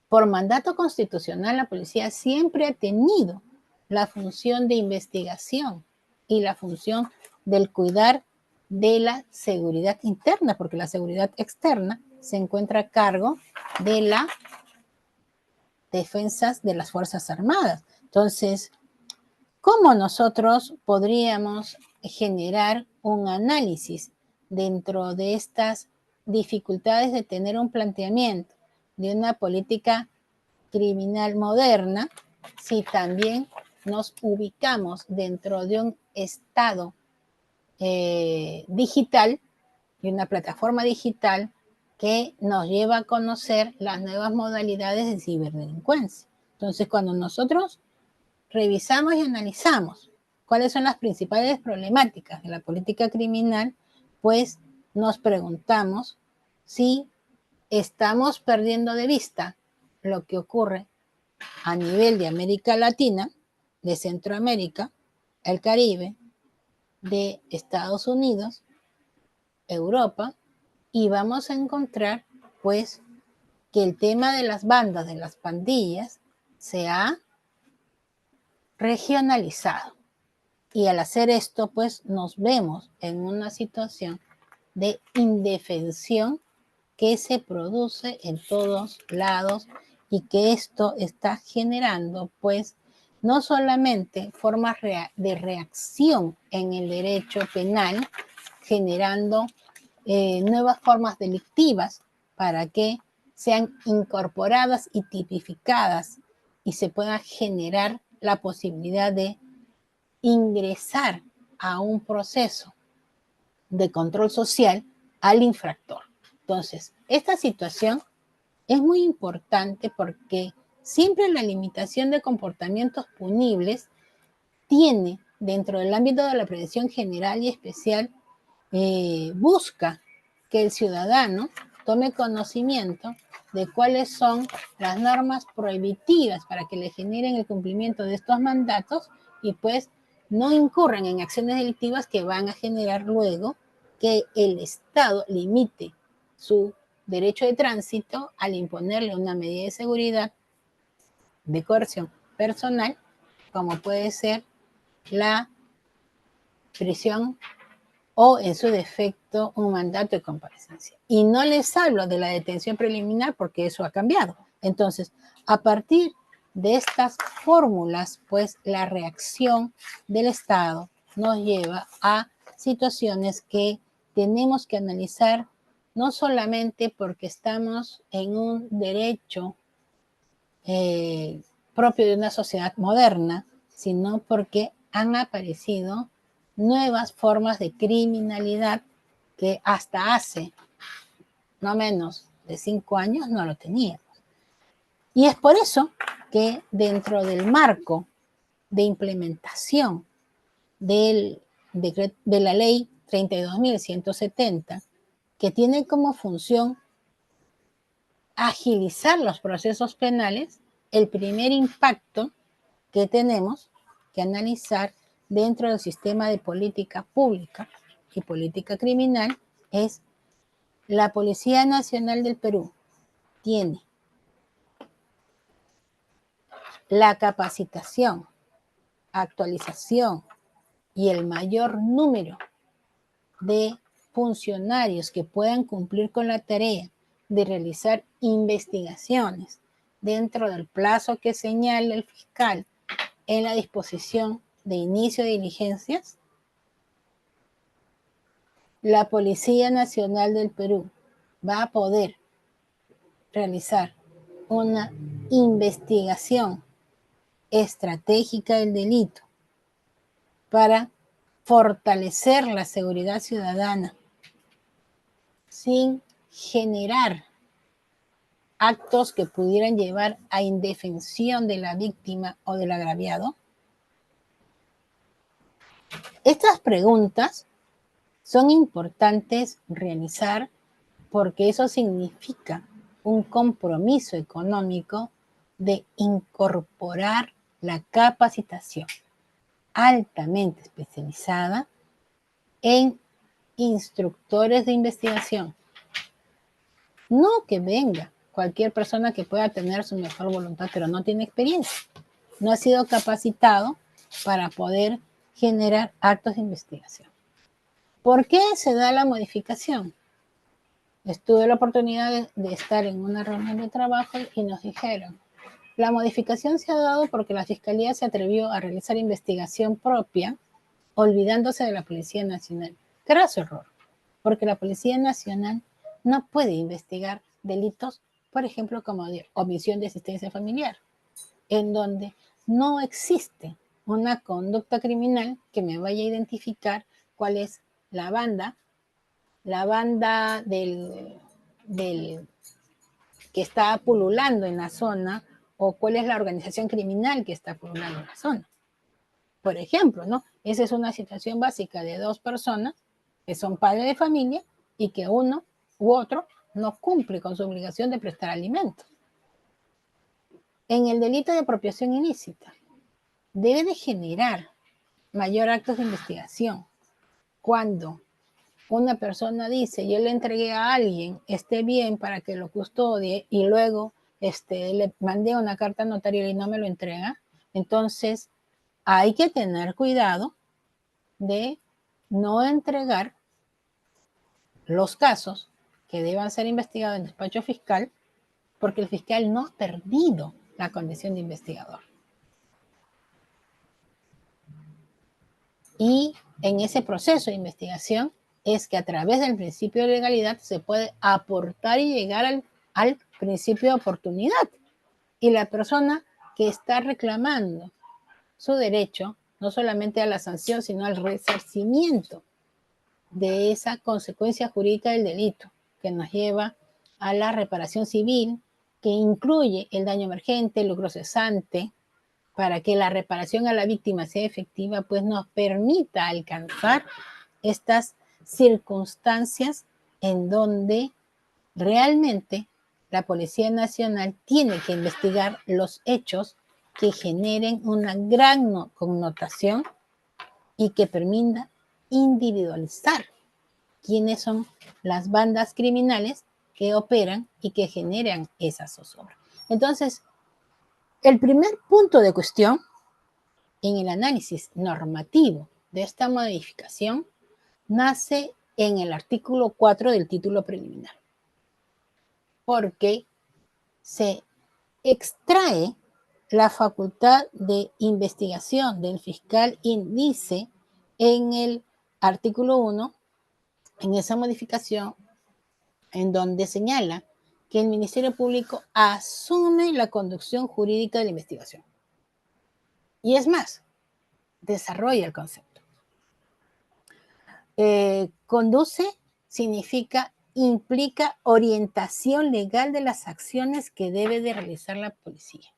por mandato constitucional, la policía siempre ha tenido la función de investigación y la función del cuidar de la seguridad interna, porque la seguridad externa se encuentra a cargo de las defensas de las Fuerzas Armadas. Entonces, ¿cómo nosotros podríamos generar un análisis dentro de estas dificultades de tener un planteamiento de una política criminal moderna si también nos ubicamos dentro de un Estado digital y una plataforma digital que nos lleva a conocer las nuevas modalidades de ciberdelincuencia? Entonces, cuando nosotros revisamos y analizamos cuáles son las principales problemáticas de la política criminal, pues nos preguntamos si estamos perdiendo de vista lo que ocurre a nivel de América Latina, de Centroamérica, el Caribe, de Estados Unidos, Europa, y vamos a encontrar pues que el tema de las bandas, de las pandillas, se ha regionalizado. Y al hacer esto, pues nos vemos en una situación de indefensión que se produce en todos lados y que esto está generando, pues, no solamente formas de reacción en el derecho penal, generando nuevas formas delictivas para que sean incorporadas y tipificadas y se pueda generar la posibilidad de ingresar a un proceso de control social al infractor. Entonces, esta situación es muy importante porque siempre la limitación de comportamientos punibles tiene, dentro del ámbito de la prevención general y especial, busca que el ciudadano tome conocimiento de cuáles son las normas prohibitivas para que le generen el cumplimiento de estos mandatos y pues no incurran en acciones delictivas que van a generar luego que el Estado limite su derecho de tránsito al imponerle una medida de seguridad de coerción personal, como puede ser la prisión o en su defecto un mandato de comparecencia. Y no les hablo de la detención preliminar porque eso ha cambiado. Entonces, a partir de estas fórmulas, pues la reacción del Estado nos lleva a situaciones que tenemos que analizar no solamente porque estamos en un derecho propio de una sociedad moderna, sino porque han aparecido nuevas formas de criminalidad que hasta hace no menos de 5 años no lo teníamos. Y es por eso que dentro del marco de implementación de la ley 32.170, que tiene como función agilizar los procesos penales, el primer impacto que tenemos que analizar dentro del sistema de política pública y política criminal es la Policía Nacional del Perú tiene La capacitación, actualización y el mayor número de funcionarios que puedan cumplir con la tarea de realizar investigaciones dentro del plazo que señala el fiscal en la disposición de inicio de diligencias, la Policía Nacional del Perú va a poder realizar una investigación estratégica del delito para fortalecer la seguridad ciudadana sin generar actos que pudieran llevar a indefensión de la víctima o del agraviado? Estas preguntas son importantes realizar porque eso significa un compromiso económico de incorporar la capacitación altamente especializada en instructores de investigación. No que venga cualquier persona que pueda tener su mejor voluntad, pero no tiene experiencia, no ha sido capacitado para poder generar actos de investigación. ¿Por qué se da la modificación? Tuve la oportunidad de estar en una reunión de trabajo y nos dijeron, la modificación se ha dado porque la Fiscalía se atrevió a realizar investigación propia, olvidándose de la Policía Nacional. Graso error, porque la Policía Nacional no puede investigar delitos, por ejemplo, como de omisión de asistencia familiar, en donde no existe una conducta criminal que me vaya a identificar cuál es la banda del que está pululando en la zona o cuál es la organización criminal que está pululando en la zona. Por ejemplo, ¿no? Esa es una situación básica de dos personas que son padres de familia y que uno u otro no cumple con su obligación de prestar alimentos. En el delito de apropiación ilícita, debe de generar mayor actos de investigación cuando una persona dice, yo le entregué a alguien, esté bien para que lo custodie y luego le mandé una carta notarial y no me lo entrega, entonces hay que tener cuidado de no entregar los casos que deban ser investigados en despacho fiscal porque el fiscal no ha perdido la condición de investigador. Y en ese proceso de investigación es que a través del principio de legalidad se puede aportar y llegar al principio de oportunidad. Y la persona que está reclamando su derecho, no solamente a la sanción, sino al resarcimiento de esa consecuencia jurídica del delito, que nos lleva a la reparación civil, que incluye el daño emergente, el lucro cesante, para que la reparación a la víctima sea efectiva, pues nos permita alcanzar estas circunstancias en donde realmente la Policía Nacional tiene que investigar los hechos que generen una gran connotación y que permita individualizar quiénes son las bandas criminales que operan y que generan esa zozobra. Entonces, el primer punto de cuestión en el análisis normativo de esta modificación nace en el artículo 4 del título preliminar, porque se extrae la facultad de investigación del fiscal índice en el artículo 1, en esa modificación, en donde señala que el Ministerio Público asume la conducción jurídica de la investigación. Y es más, desarrolla el concepto. Conduce significa, implica orientación legal de las acciones que debe de realizar la policía.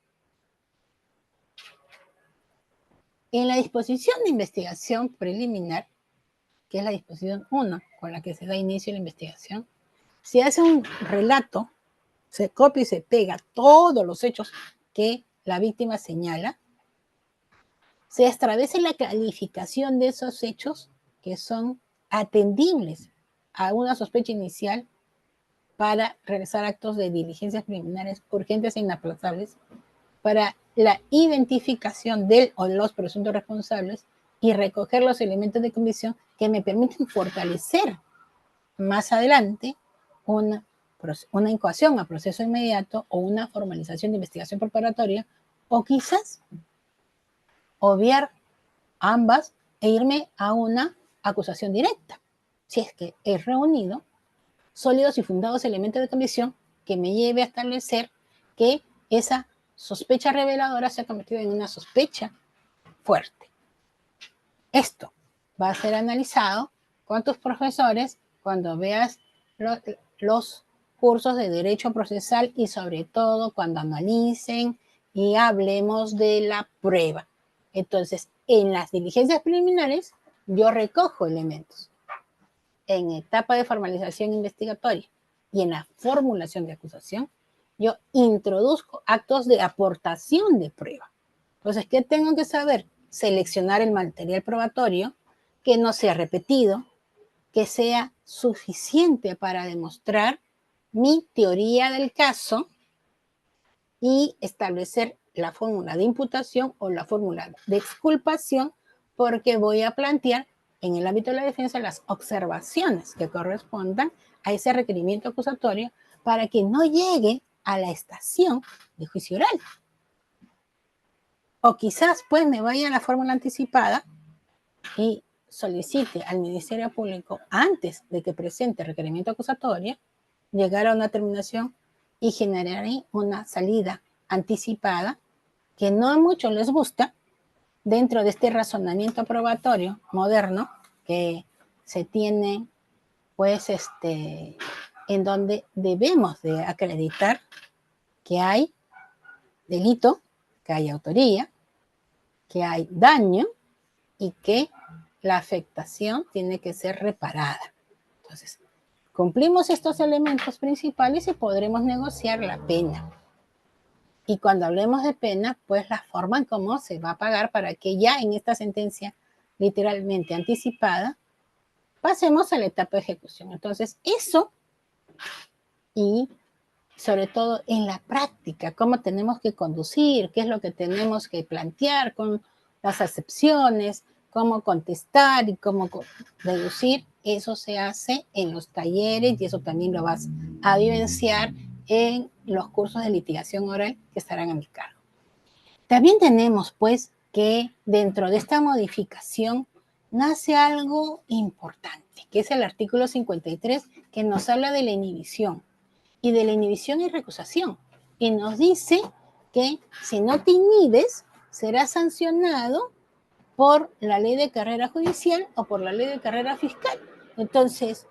En la disposición de investigación preliminar, que es la disposición 1 con la que se da inicio a la investigación, se hace un relato, se copia y se pega todos los hechos que la víctima señala, se establece la calificación de esos hechos que son atendibles a una sospecha inicial para realizar actos de diligencias preliminares urgentes e inaplazables, para la identificación del o los presuntos responsables y recoger los elementos de convicción que me permiten fortalecer más adelante una incoación a proceso inmediato o una formalización de investigación preparatoria, o quizás obviar ambas e irme a una acusación directa, si es que he reunido sólidos y fundados elementos de convicción que me lleve a establecer que esa sospecha reveladora se ha convertido en una sospecha fuerte. Esto va a ser analizado con tus profesores cuando veas los cursos de derecho procesal y sobre todo cuando analicen y hablemos de la prueba. Entonces, en las diligencias preliminares, yo recojo elementos. En etapa de formalización investigatoria y en la formulación de acusación, yo introduzco actos de aportación de prueba. Entonces, ¿qué tengo que saber? Seleccionar el material probatorio, que no sea repetido, que sea suficiente para demostrar mi teoría del caso y establecer la fórmula de imputación o la fórmula de exculpación, porque voy a plantear en el ámbito de la defensa las observaciones que correspondan a ese requerimiento acusatorio para que no llegue a la estación de juicio oral. O quizás pues me vaya a la fórmula anticipada y solicite al Ministerio Público, antes de que presente requerimiento acusatorio, llegar a una terminación y generar una salida anticipada que no a muchos les gusta dentro de este razonamiento probatorio moderno que se tiene, pues, en donde debemos de acreditar que hay delito, que hay autoría, que hay daño y que la afectación tiene que ser reparada. Entonces, cumplimos estos elementos principales y podremos negociar la pena. Y cuando hablemos de pena, pues la forma en cómo se va a pagar para que ya en esta sentencia literalmente anticipada, pasemos a la etapa de ejecución. Entonces, eso y sobre todo en la práctica, cómo tenemos que conducir, qué es lo que tenemos que plantear con las acepciones, cómo contestar y cómo deducir, eso se hace en los talleres y eso también lo vas a vivenciar en los cursos de litigación oral que estarán a mi cargo. También tenemos pues que dentro de esta modificación nace algo importante, que es el artículo 53, que nos habla de la inhibición y de la inhibición y recusación. Y nos dice que si no te inhibes, serás sancionado por la ley de carrera judicial o por la ley de carrera fiscal. Entonces,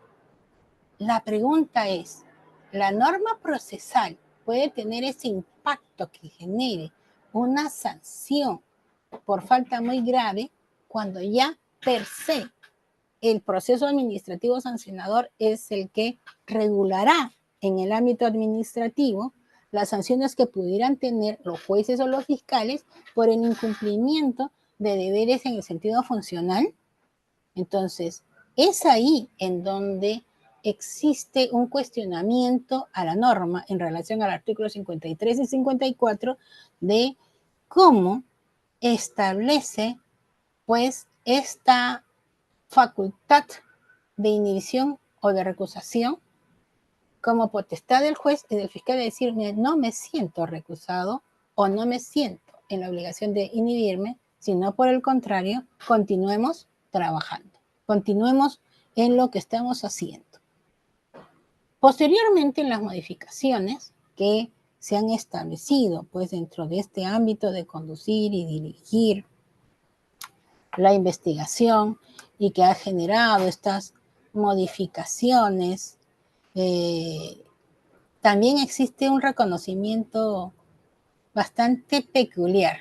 la pregunta es, ¿la norma procesal puede tener ese impacto que genere una sanción por falta muy grave cuando ya per se el proceso administrativo sancionador es el que regulará en el ámbito administrativo las sanciones que pudieran tener los jueces o los fiscales por el incumplimiento de deberes en el sentido funcional? Entonces, es ahí en donde existe un cuestionamiento a la norma en relación al artículo 53 y 54 de cómo establece pues esta facultad de inhibición o de recusación como potestad del juez y del fiscal de decirme no me siento recusado o no me siento en la obligación de inhibirme, sino por el contrario, continuemos trabajando, continuemos en lo que estamos haciendo. Posteriormente, en las modificaciones que se han establecido pues dentro de este ámbito de conducir y dirigir la investigación y que ha generado estas modificaciones, también existe un reconocimiento bastante peculiar,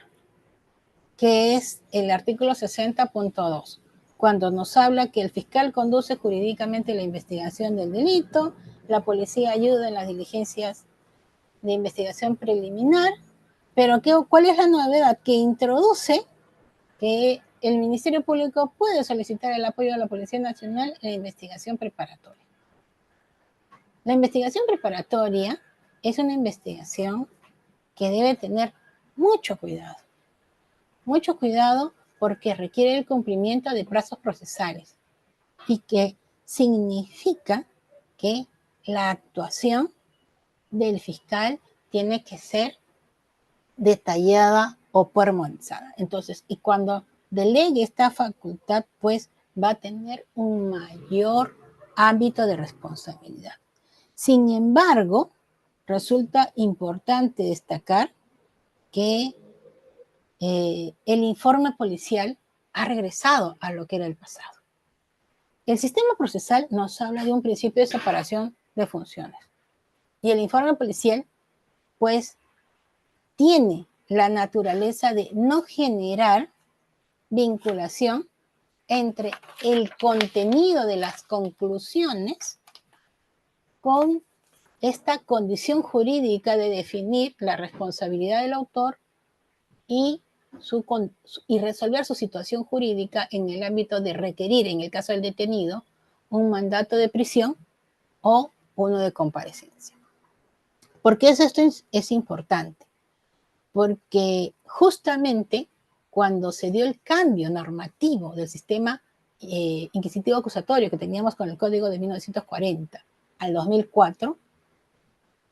que es el artículo 60.2, cuando nos habla que el fiscal conduce jurídicamente la investigación del delito, la policía ayuda en las diligencias de investigación preliminar, pero ¿cuál es la novedad? Que introduce que el Ministerio Público puede solicitar el apoyo de la Policía Nacional en la investigación preparatoria. La investigación preparatoria es una investigación que debe tener mucho cuidado porque requiere el cumplimiento de plazos procesales y que significa que la actuación del fiscal tiene que ser detallada o pormenorizada. Entonces, y cuando delegue esta facultad, pues va a tener un mayor ámbito de responsabilidad. Sin embargo, resulta importante destacar que el informe policial ha regresado a lo que era el pasado. El sistema procesal nos habla de un principio de separación de funciones. Y el informe policial, pues, tiene la naturaleza de no generar vinculación entre el contenido de las conclusiones con esta condición jurídica de definir la responsabilidad del autor y resolver su situación jurídica en el ámbito de requerir, en el caso del detenido, un mandato de prisión o uno de comparecencia. ¿Por qué esto es importante? Porque justamente cuando se dio el cambio normativo del sistema inquisitivo acusatorio que teníamos con el Código de 1940 al 2004,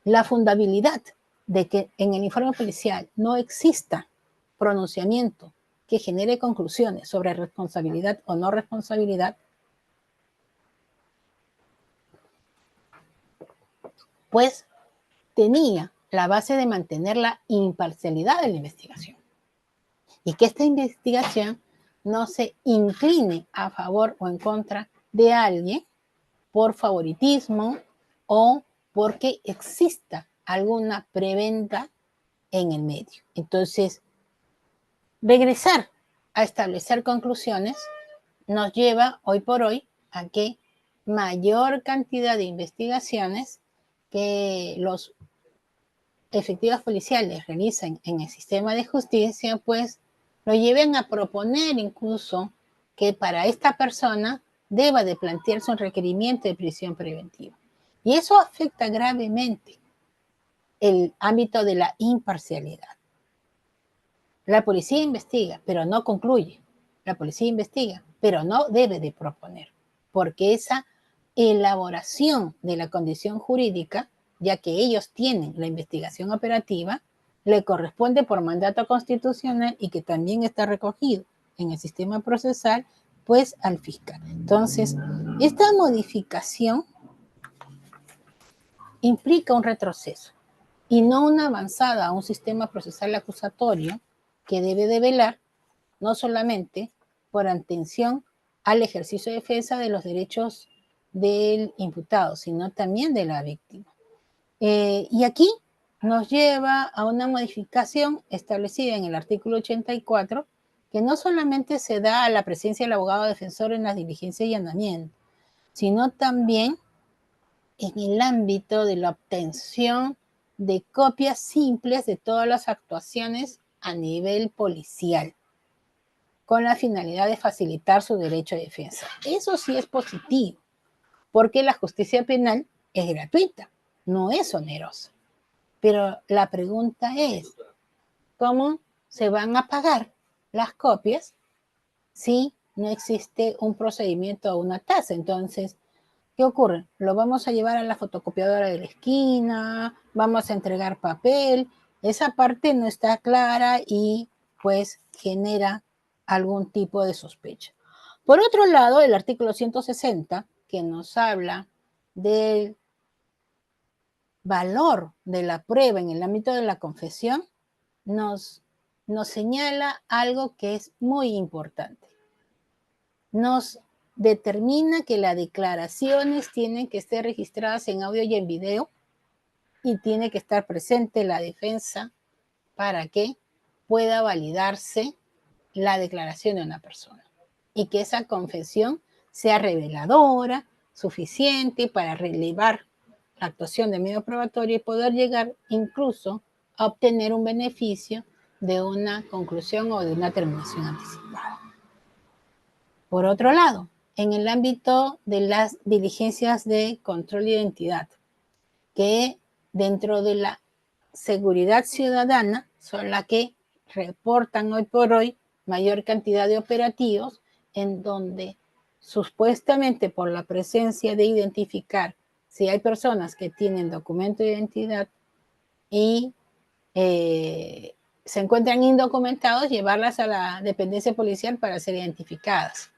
la fundabilidad de que en el informe policial no exista pronunciamiento que genere conclusiones sobre responsabilidad o no responsabilidad, pues tenía la base de mantener la imparcialidad de la investigación y que esta investigación no se incline a favor o en contra de alguien por favoritismo o porque exista alguna preventa en el medio. Entonces, regresar a establecer conclusiones nos lleva hoy por hoy a que mayor cantidad de investigaciones que los efectivos policiales realizan en el sistema de justicia, pues lo lleven a proponer incluso que para esta persona deba de plantearse un requerimiento de prisión preventiva. Y eso afecta gravemente el ámbito de la imparcialidad. La policía investiga, pero no concluye. La policía investiga, pero no debe de proponer, porque esa elaboración de la condición jurídica, ya que ellos tienen la investigación operativa, le corresponde por mandato constitucional y que también está recogido en el sistema procesal, pues al fiscal. Entonces, esta modificación implica un retroceso y no una avanzada a un sistema procesal acusatorio que debe de velar no solamente por atención al ejercicio de defensa de los derechos del imputado, sino también de la víctima. Y aquí nos lleva a una modificación establecida en el artículo 84, que no solamente se da a la presencia del abogado defensor en las diligencias y allanamientos, sino también en el ámbito de la obtención de copias simples de todas las actuaciones a nivel policial, con la finalidad de facilitar su derecho de defensa. Eso sí es positivo, porque la justicia penal es gratuita, no es onerosa. Pero la pregunta es, ¿cómo se van a pagar las copias si no existe un procedimiento o una tasa? Entonces, ¿qué ocurre? Lo vamos a llevar a la fotocopiadora de la esquina, vamos a entregar papel. Esa parte no está clara y pues genera algún tipo de sospecha. Por otro lado, el artículo 160, que nos habla del valor de la prueba en el ámbito de la confesión, nos señala algo que es muy importante. Nos determina que las declaraciones tienen que estar registradas en audio y en video y tiene que estar presente la defensa para que pueda validarse la declaración de una persona y que esa confesión sea reveladora, suficiente para relevar la actuación de medio probatorio y poder llegar incluso a obtener un beneficio de una conclusión o de una terminación anticipada. Por otro lado, en el ámbito de las diligencias de control de identidad, que dentro de la seguridad ciudadana son las que reportan hoy por hoy mayor cantidad de operativos en donde supuestamente por la presencia de identificar si hay personas que tienen documento de identidad y se encuentran indocumentados, llevarlas a la dependencia policial para ser identificadas.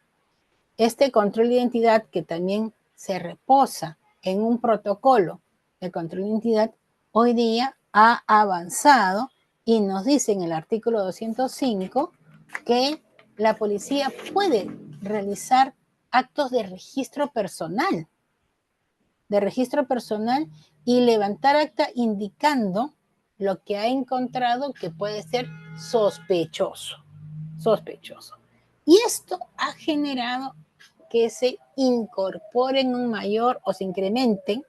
Este control de identidad, que también se reposa en un protocolo de control de identidad, hoy día ha avanzado y nos dice en el artículo 205 que la policía puede realizar actos de registro personal y levantar acta indicando lo que ha encontrado que puede ser sospechoso. Y esto ha generado que se incorporen un mayor o se incrementen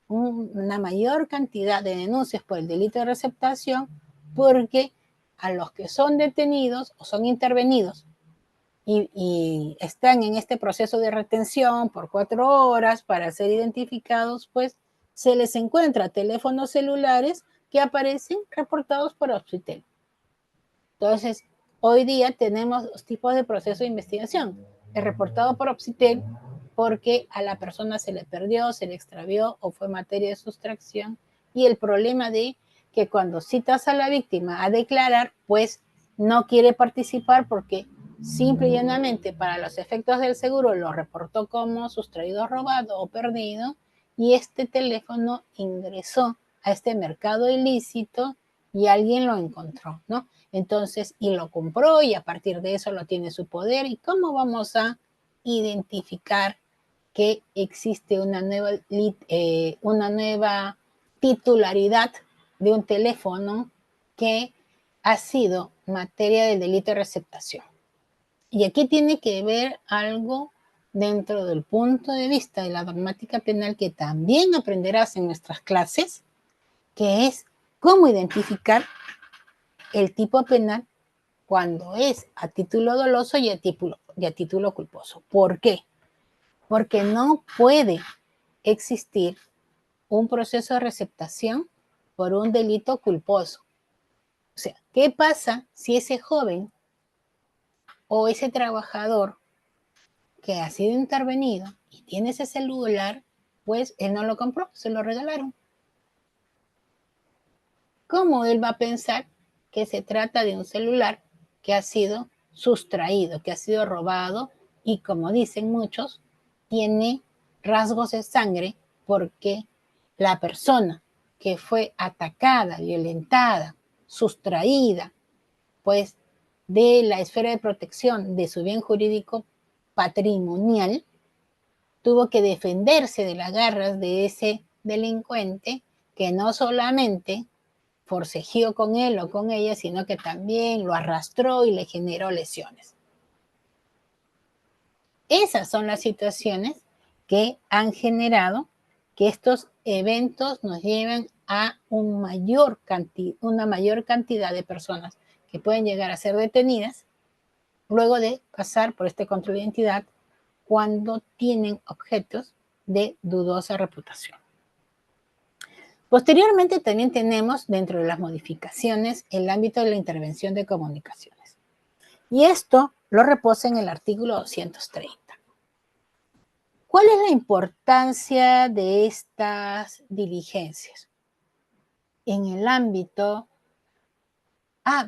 una mayor cantidad de denuncias por el delito de receptación, porque a los que son detenidos o son intervenidos y están en este proceso de retención por 4 horas para ser identificados, pues se les encuentra teléfonos celulares que aparecen reportados por Auxitel. Entonces, hoy día tenemos dos tipos de proceso de investigación. El reportado por Auxitel porque a la persona se le perdió, se le extravió o fue materia de sustracción, y el problema de que cuando citas a la víctima a declarar, pues no quiere participar porque simple y llanamente para los efectos del seguro lo reportó como sustraído, robado o perdido, y este teléfono ingresó a este mercado ilícito y alguien lo encontró, ¿no? Entonces, y lo compró y a partir de eso lo tiene en su poder. ¿Y cómo vamos a identificar que existe una nueva titularidad de un teléfono que ha sido materia del delito de receptación? Y aquí tiene que ver algo dentro del punto de vista de la dogmática penal que también aprenderás en nuestras clases, que es cómo identificar el tipo penal cuando es a título doloso y a título culposo. ¿Por qué? Porque no puede existir un proceso de receptación por un delito culposo. O sea, ¿qué pasa si ese joven o ese trabajador que ha sido intervenido y tiene ese celular, pues él no lo compró, se lo regalaron? ¿Cómo él va a pensar que se trata de un celular que ha sido sustraído, que ha sido robado y, como dicen muchos, tiene rasgos de sangre porque la persona que fue atacada, violentada, sustraída, pues de la esfera de protección de su bien jurídico patrimonial, tuvo que defenderse de las garras de ese delincuente que no solamente forcejeó con él o con ella, sino que también lo arrastró y le generó lesiones. Esas son las situaciones que han generado que estos eventos nos lleven a una mayor cantidad de personas que pueden llegar a ser detenidas luego de pasar por este control de identidad cuando tienen objetos de dudosa reputación. Posteriormente también tenemos dentro de las modificaciones el ámbito de la intervención de comunicaciones. Y esto lo reposa en el artículo 230. ¿Cuál es la importancia de estas diligencias? En el ámbito...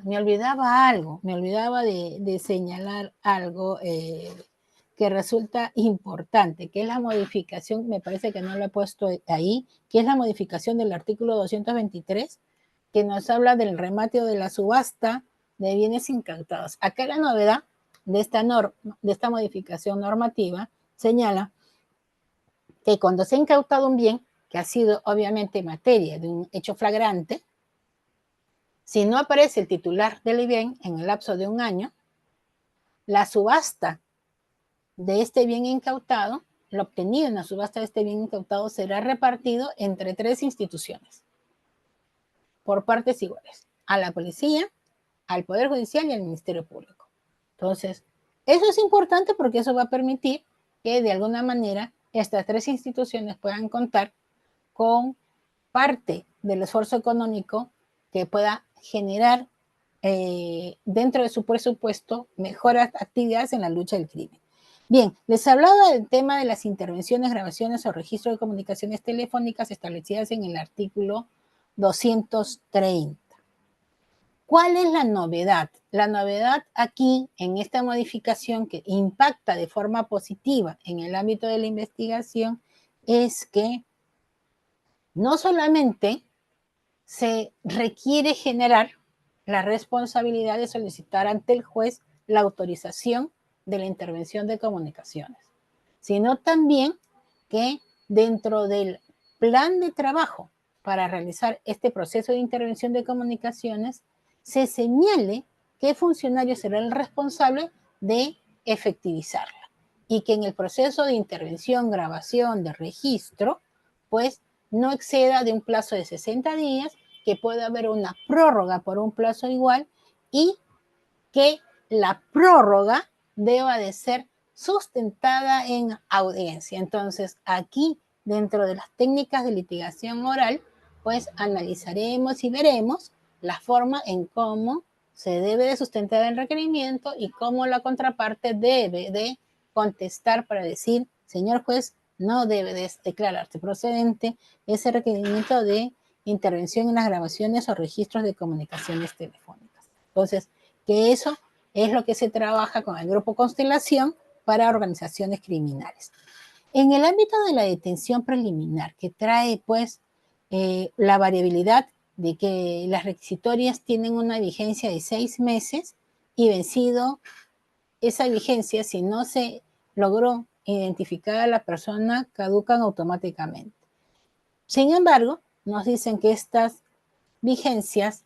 me olvidaba de señalar algo que resulta importante, que es la modificación, me parece que no lo he puesto ahí, que es la modificación del artículo 223, que nos habla del remate o de la subasta de bienes incautados. Acá la novedad de esta modificación normativa señala que cuando se ha incautado un bien, que ha sido obviamente materia de un hecho flagrante, si no aparece el titular del bien en el lapso de 1 año, la subasta de este bien incautado, lo obtenido en la subasta de este bien incautado, será repartido entre 3 instituciones, por partes iguales, a la policía, al Poder Judicial y al Ministerio Público. Entonces, eso es importante porque eso va a permitir que de alguna manera estas 3 instituciones puedan contar con parte del esfuerzo económico que pueda generar dentro de su presupuesto mejoras actividades en la lucha del crimen. Bien, les hablaba del tema de las intervenciones, grabaciones o registros de comunicaciones telefónicas establecidas en el artículo 230. ¿Cuál es la novedad? La novedad aquí, en esta modificación que impacta de forma positiva en el ámbito de la investigación, es que no solamente se requiere generar la responsabilidad de solicitar ante el juez la autorización de la intervención de comunicaciones, sino también que dentro del plan de trabajo para realizar este proceso de intervención de comunicaciones se señale qué funcionario será el responsable de efectivizarla y que en el proceso de intervención, grabación, de registro, pues no exceda de un plazo de 60 días, que pueda haber una prórroga por un plazo igual y que la prórroga deba de ser sustentada en audiencia. Entonces, aquí, dentro de las técnicas de litigación oral, pues analizaremos y veremos la forma en cómo se debe de sustentar el requerimiento y cómo la contraparte debe de contestar para decir, señor juez, no debe de declararse procedente ese requerimiento de intervención en las grabaciones o registros de comunicaciones telefónicas. Entonces, que eso es lo que se trabaja con el Grupo Constelación para organizaciones criminales. En el ámbito de la detención preliminar, que trae pues la variabilidad de que las requisitorias tienen una vigencia de 6 meses y vencido esa vigencia, si no se logró identificar a la persona, caducan automáticamente. Sin embargo, nos dicen que estas vigencias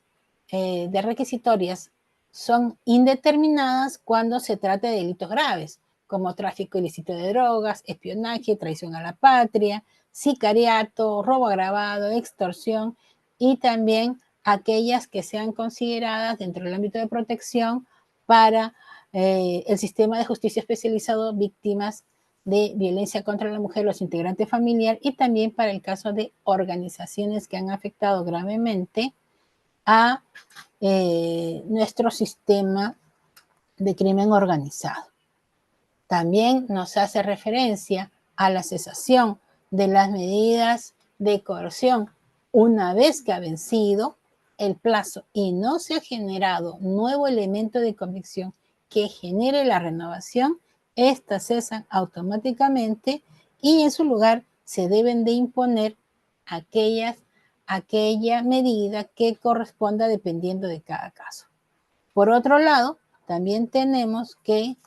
de requisitorias son indeterminadas cuando se trata de delitos graves, como tráfico ilícito de drogas, espionaje, traición a la patria, sicariato, robo agravado, extorsión y también aquellas que sean consideradas dentro del ámbito de protección para el sistema de justicia especializado víctimas de violencia contra la mujer, los integrantes familiares y también para el caso de organizaciones que han afectado gravemente a nuestro sistema de crimen organizado. También nos hace referencia a la cesación de las medidas de coerción una vez que ha vencido el plazo y no se ha generado nuevo elemento de convicción que genere la renovación, estas cesan automáticamente y en su lugar se deben de imponer aquella medida que corresponda dependiendo de cada caso. Por otro lado, también tenemos que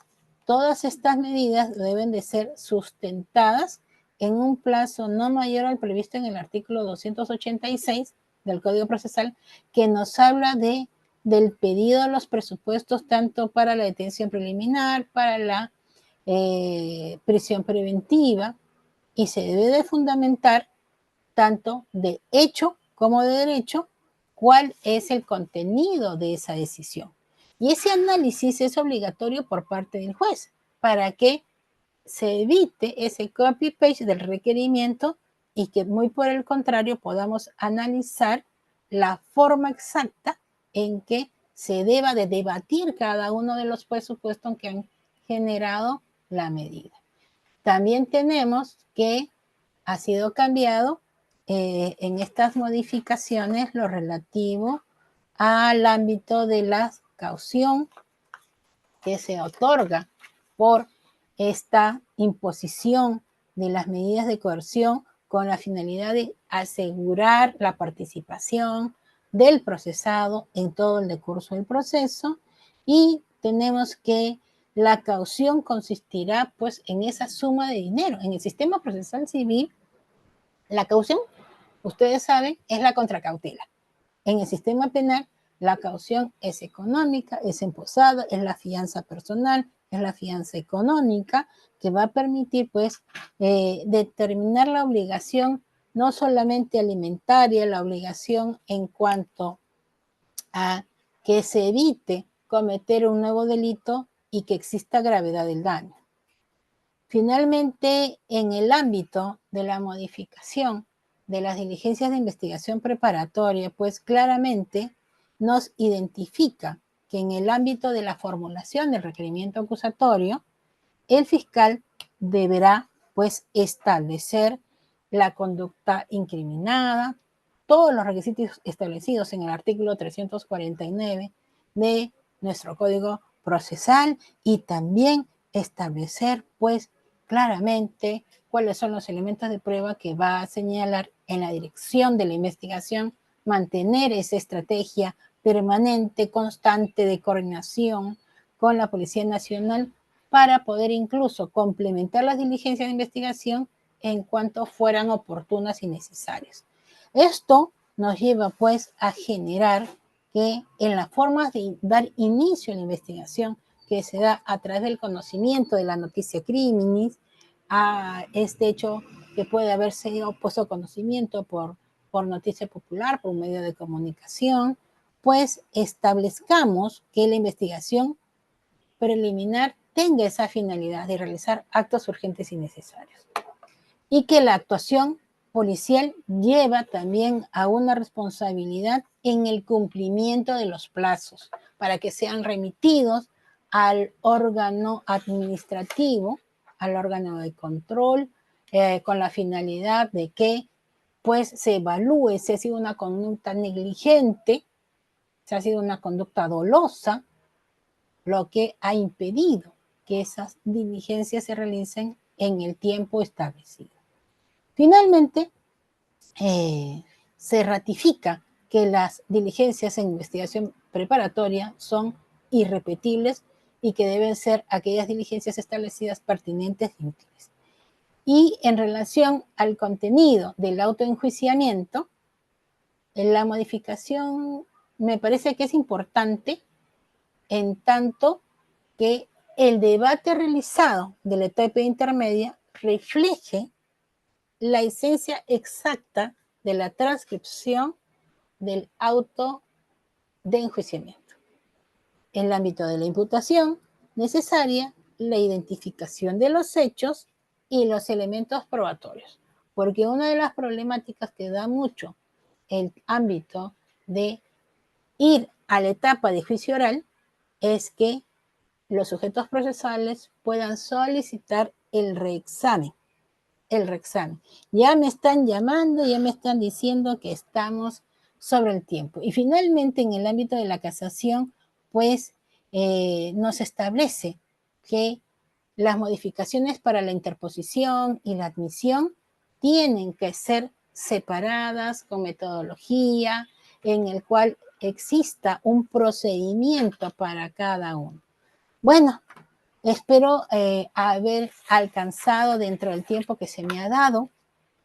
todas estas medidas deben de ser sustentadas en un plazo no mayor al previsto en el artículo 286 del Código Procesal, que nos habla del pedido de los presupuestos tanto para la detención preliminar, para la prisión preventiva, y se debe de fundamentar tanto de hecho como de derecho cuál es el contenido de esa decisión. Y ese análisis es obligatorio por parte del juez para que se evite ese copy-paste del requerimiento y que muy por el contrario podamos analizar la forma exacta en que se deba de debatir cada uno de los presupuestos que han generado la medida. También tenemos que ha sido cambiado en estas modificaciones lo relativo al ámbito de la caución que se otorga por esta imposición de las medidas de coerción con la finalidad de asegurar la participación del procesado en todo el decurso del proceso, y tenemos que la caución consistirá pues en esa suma de dinero. En el sistema procesal civil, la caución, ustedes saben, es la contracautela. En el sistema penal, la caución es económica, es emposada, es la fianza personal, es la fianza económica que va a permitir pues determinar la obligación no solamente alimentaria, la obligación en cuanto a que se evite cometer un nuevo delito y que exista gravedad del daño. Finalmente, en el ámbito de la modificación de las diligencias de investigación preparatoria, pues claramente nos identifica que en el ámbito de la formulación del requerimiento acusatorio, el fiscal deberá pues establecer la conducta incriminada, todos los requisitos establecidos en el artículo 349 de nuestro Código Procesal y también establecer pues claramente cuáles son los elementos de prueba que va a señalar en la dirección de la investigación, mantener esa estrategia permanente, constante de coordinación con la Policía Nacional para poder incluso complementar las diligencias de investigación en cuanto fueran oportunas y necesarias. Esto nos lleva pues a generar que en las formas de dar inicio a la investigación que se da a través del conocimiento de la noticia criminis, a este hecho que puede haberse puesto conocimiento por noticia popular, por un medio de comunicación, pues establezcamos que la investigación preliminar tenga esa finalidad de realizar actos urgentes y necesarios. Y que la actuación policial lleva también a una responsabilidad en el cumplimiento de los plazos para que sean remitidos al órgano administrativo, al órgano de control, con la finalidad de que pues se evalúe si ha sido una conducta negligente, si ha sido una conducta dolosa, lo que ha impedido que esas diligencias se realicen en el tiempo establecido. Finalmente, se ratifica que las diligencias en investigación preparatoria son irrepetibles y que deben ser aquellas diligencias establecidas pertinentes y útiles. Y en relación al contenido del autoenjuiciamiento, la modificación me parece que es importante en tanto que el debate realizado de la etapa intermedia refleje la esencia exacta de la transcripción del auto de enjuiciamiento. En el ámbito de la imputación, necesaria la identificación de los hechos y los elementos probatorios, porque una de las problemáticas que da mucho el ámbito de ir a la etapa de juicio oral es que los sujetos procesales puedan solicitar el reexamen. Ya me están llamando, ya me están diciendo que estamos sobre el tiempo. Y finalmente, en el ámbito de la casación, pues nos establece que las modificaciones para la interposición y la admisión tienen que ser separadas con metodología en el cual exista un procedimiento para cada uno. Bueno, espero haber alcanzado dentro del tiempo que se me ha dado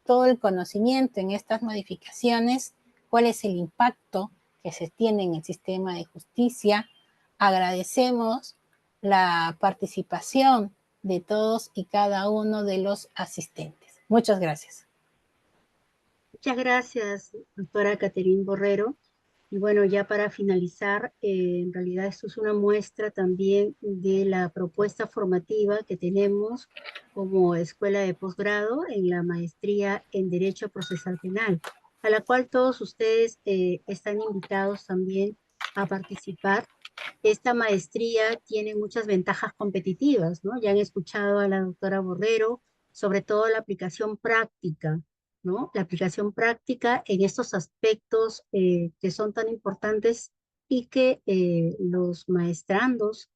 todo el conocimiento en estas modificaciones, cuál es el impacto que se tiene en el sistema de justicia. Agradecemos la participación de todos y cada uno de los asistentes. Muchas gracias. Muchas gracias, doctora Caterine Borrero. Y bueno, ya para finalizar, en realidad esto es una muestra también de la propuesta formativa que tenemos como escuela de posgrado en la maestría en Derecho Procesal Penal, a la cual todos ustedes están invitados también a participar. Esta maestría tiene muchas ventajas competitivas, ¿no? Ya han escuchado a la doctora Borrero, sobre todo la aplicación práctica, ¿no? La aplicación práctica en estos aspectos que son tan importantes y que los maestrandos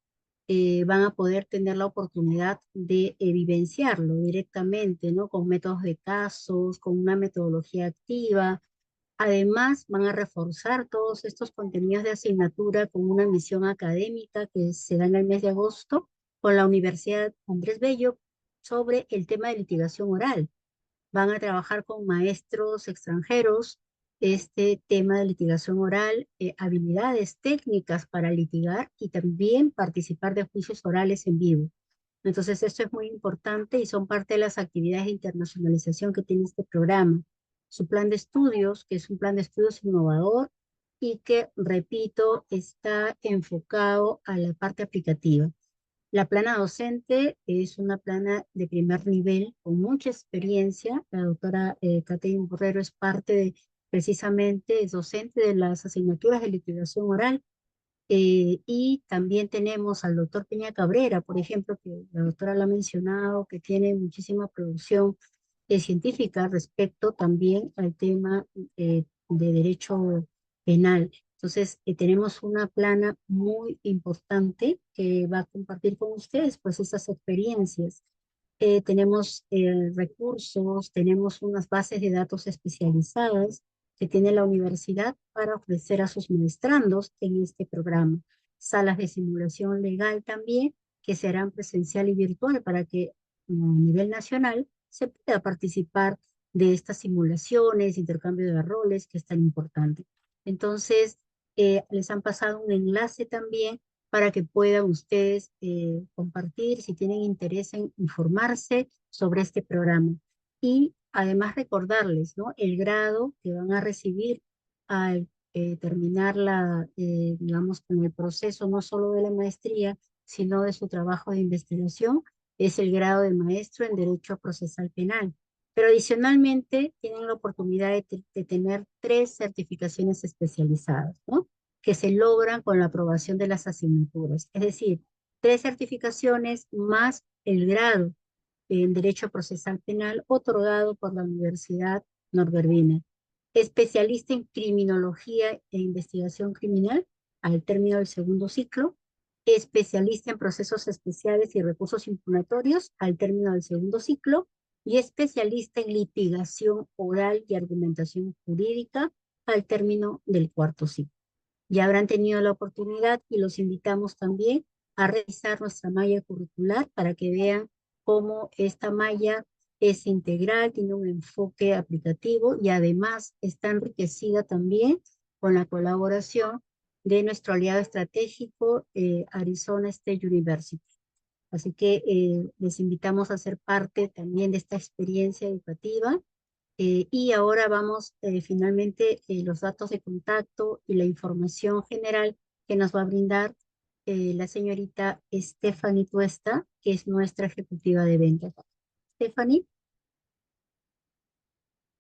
van a poder tener la oportunidad de vivenciarlo directamente, ¿no? Con métodos de casos, con una metodología activa. Además, van a reforzar todos estos contenidos de asignatura con una misión académica que se da en el mes de agosto con la Universidad Andrés Bello sobre el tema de litigación oral. Van a trabajar con maestros extranjeros este tema de litigación oral, habilidades técnicas para litigar y también participar de juicios orales en vivo. Entonces, esto es muy importante y son parte de las actividades de internacionalización que tiene este programa. Su plan de estudios, que es un plan de estudios innovador y que, repito, está enfocado a la parte aplicativa. La plana docente es una plana de primer nivel con mucha experiencia. La doctora Catherine Borrero es parte de, precisamente, es docente de las asignaturas de liquidación oral. Y también tenemos al doctor Peña Cabrera, por ejemplo, que la doctora lo ha mencionado, que tiene muchísima producción científica respecto también al tema de derecho penal. Entonces, tenemos una plana muy importante que va a compartir con ustedes, pues, esas experiencias. Tenemos recursos, tenemos unas bases de datos especializadas que tiene la universidad para ofrecer a sus maestrandos en este programa. Salas de simulación legal también, que serán presencial y virtual para que a nivel nacional se pueda participar de estas simulaciones, intercambio de roles, que es tan importante. Entonces, les han pasado un enlace también para que puedan ustedes compartir si tienen interés en informarse sobre este programa. Y además recordarles, ¿no?, el grado que van a recibir al terminar digamos, con el proceso no solo de la maestría, sino de su trabajo de investigación, es el grado de maestro en Derecho Procesal Penal. Pero adicionalmente tienen la oportunidad de tener 3 certificaciones especializadas, ¿no?, que se logran con la aprobación de las asignaturas. Es decir, 3 certificaciones más el grado en Derecho Procesal Penal otorgado por la Universidad Norbervina. Especialista en Criminología e Investigación Criminal al término del segundo ciclo. Especialista en Procesos Especiales y Recursos Impugnatorios al término del segundo ciclo. Y especialista en Litigación Oral y Argumentación Jurídica al término del cuarto ciclo. Ya habrán tenido la oportunidad y los invitamos también a revisar nuestra malla curricular para que vean cómo esta malla es integral, tiene un enfoque aplicativo y además está enriquecida también con la colaboración de nuestro aliado estratégico, Arizona State University. Así que les invitamos a ser parte también de esta experiencia educativa. Y ahora vamos finalmente los datos de contacto y la información general que nos va a brindar la señorita Stephanie Tuesta, que es nuestra ejecutiva de ventas. Stephanie.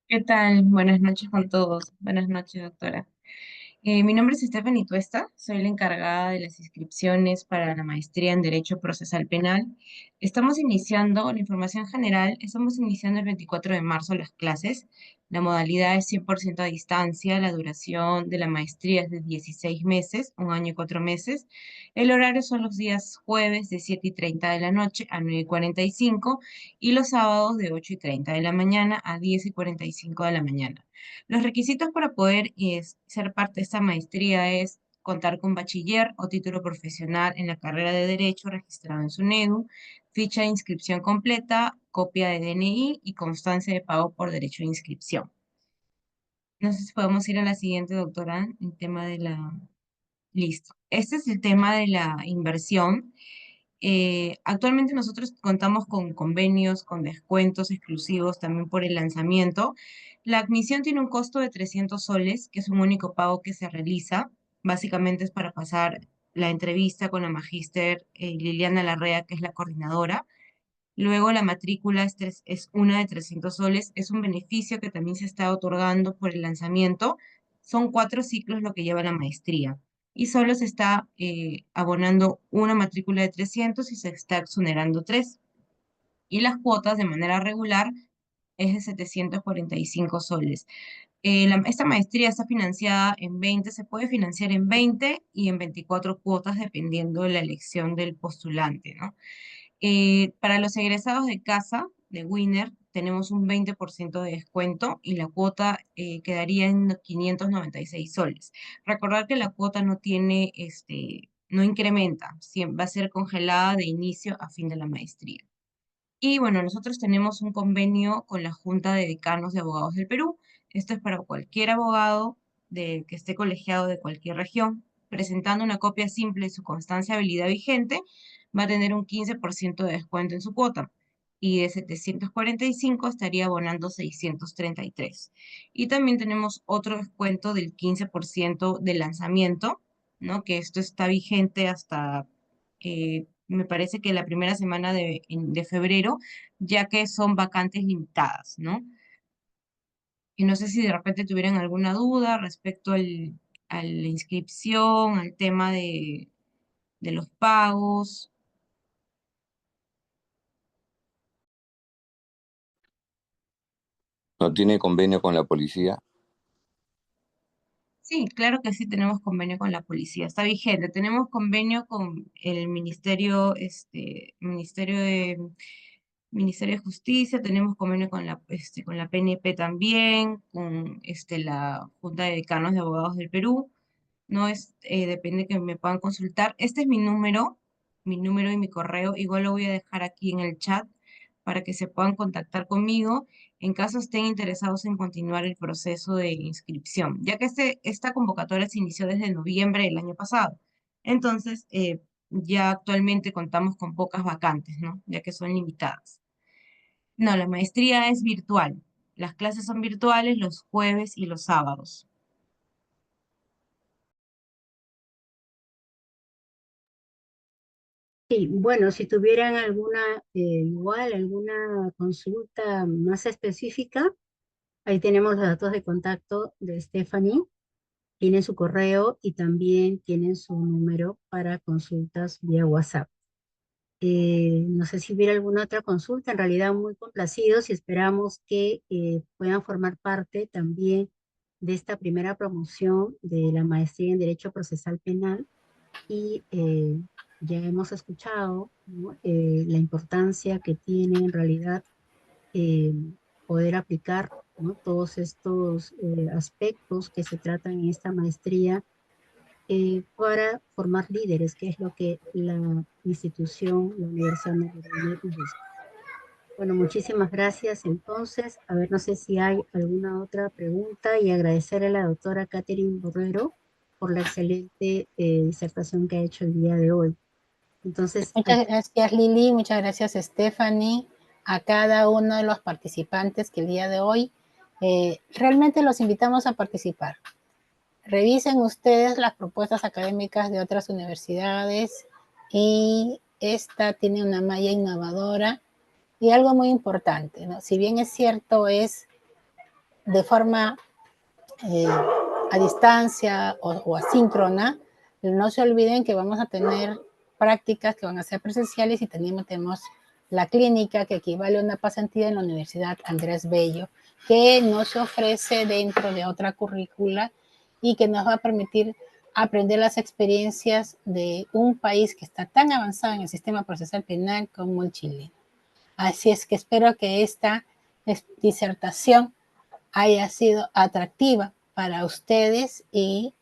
¿Qué tal? Buenas noches con todos. Buenas noches, doctora. Mi nombre es Stephanie Tuesta, soy la encargada de las inscripciones para la maestría en Derecho Procesal Penal. Estamos iniciando la información general, estamos iniciando el 24 de marzo las clases. La modalidad es 100% a distancia, la duración de la maestría es de 16 meses, 1 año y 4 meses. El horario son los días jueves de 7:30 de la noche a 9:45 y los sábados de 8:30 de la mañana a 10:45 de la mañana. Los requisitos para poder ser parte de esta maestría es contar con bachiller o título profesional en la carrera de Derecho registrado en SUNEDU, ficha de inscripción completa, copia de DNI y constancia de pago por derecho de inscripción. No sé si podemos ir a la siguiente, doctora, el tema de la... Listo. Este es el tema de la inversión. Actualmente nosotros contamos con convenios, con descuentos exclusivos también por el lanzamiento. La admisión tiene un costo de 300 soles, que es un único pago que se realiza. Básicamente es para pasar la entrevista con la magíster Liliana Larrea, que es la coordinadora. Luego la matrícula es una de 300 soles. Es un beneficio que también se está otorgando por el lanzamiento. Son 4 ciclos lo que lleva la maestría. Y solo se está abonando una matrícula de 300 y se está exonerando 3. Y las cuotas de manera regular es de 745 soles. Esta maestría está financiada en 20, se puede financiar en 20 y en 24 cuotas dependiendo de la elección del postulante, ¿no? Para los egresados de casa, de Winner, tenemos un 20% de descuento y la cuota quedaría en 596 soles. Recordar que la cuota no tiene, no incrementa, va a ser congelada de inicio a fin de la maestría. Y bueno, nosotros tenemos un convenio con la Junta de Decanos de Abogados del Perú. Esto es para cualquier abogado que esté colegiado de cualquier región, presentando una copia simple de su constancia de habilidad vigente, va a tener un 15% de descuento en su cuota. Y de 745 estaría abonando 633. Y también tenemos otro descuento del 15% de lanzamiento, ¿no? Que esto está vigente hasta me parece que la primera semana de febrero, ya que son vacantes limitadas, ¿no? Y no sé si de repente tuvieran alguna duda respecto a la inscripción, al tema de los pagos. ¿No tiene convenio con la policía? Sí, claro que sí tenemos convenio con la policía, está vigente. Tenemos convenio con el Ministerio, Ministerio de Justicia, tenemos convenio con la PNP también, con la Junta de Decanos de Abogados del Perú. No es, depende que me puedan consultar. Este es mi número y mi correo. Igual lo voy a dejar aquí en el chat para que se puedan contactar conmigo en caso estén interesados en continuar el proceso de inscripción, ya que esta convocatoria se inició desde noviembre del año pasado. Entonces, ya actualmente contamos con pocas vacantes, ¿no? Ya que son limitadas. No, la maestría es virtual. Las clases son virtuales los jueves y los sábados. Sí, bueno, si tuvieran alguna consulta más específica, ahí tenemos los datos de contacto de Stephanie, tienen su correo y también tienen su número para consultas vía WhatsApp. No sé si hubiera alguna otra consulta, en realidad muy complacidos y esperamos que puedan formar parte también de esta primera promoción de la maestría en Derecho Procesal Penal y ya hemos escuchado, ¿no? La importancia que tiene en realidad eh, poder aplicar, ¿no? Todos estos aspectos que se tratan en esta maestría para formar líderes, que es lo que la institución, la Universidad Nacional busca. Bueno, muchísimas gracias entonces. A ver, no sé si hay alguna otra pregunta y agradecer a la doctora Catherine Borrero por la excelente disertación que ha hecho el día de hoy. Entonces, Muchas gracias, Lili. Muchas gracias, Stephanie, a cada uno de los participantes que el día de hoy realmente los invitamos a participar. Revisen ustedes las propuestas académicas de otras universidades y esta tiene una malla innovadora y algo muy importante, ¿no? Si bien es cierto, es de forma a distancia o asíncrona, no se olviden que vamos a tener prácticas que van a ser presenciales y tenemos la clínica que equivale a una pasantía en la Universidad Andrés Bello, que nos ofrece dentro de otra currícula y que nos va a permitir aprender las experiencias de un país que está tan avanzado en el sistema procesal penal como el Chile. Así es que espero que esta disertación haya sido atractiva para ustedes y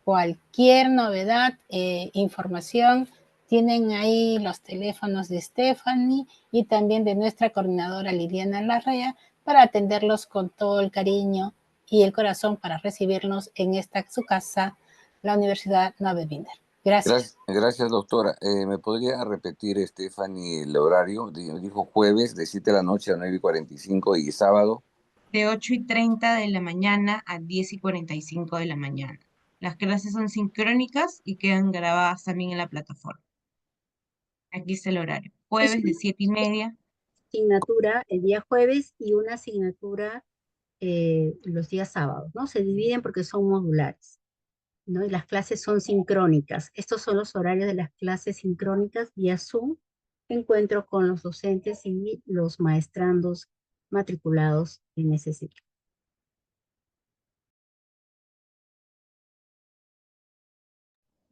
cualquier novedad, información, tienen ahí los teléfonos de Stephanie y también de nuestra coordinadora Liliana Larrea para atenderlos con todo el cariño y el corazón para recibirnos en esta su casa, la Universidad Nave Binder. Gracias. Gracias, doctora. ¿Me podría repetir, Stephanie, el horario? Dijo jueves de 7 de la noche a 9:45 y sábado. De 8:30 de la mañana a 10:45 de la mañana. Las clases son sincrónicas y quedan grabadas también en la plataforma. Aquí está el horario. es Jueves de una 7:30. asignatura el día jueves y una asignatura los días sábados, ¿no? Se dividen porque son modulares, ¿no? Y las clases son sincrónicas. Estos son los horarios de las clases sincrónicas vía Zoom. Encuentro con los docentes y los maestrandos matriculados en ese ciclo.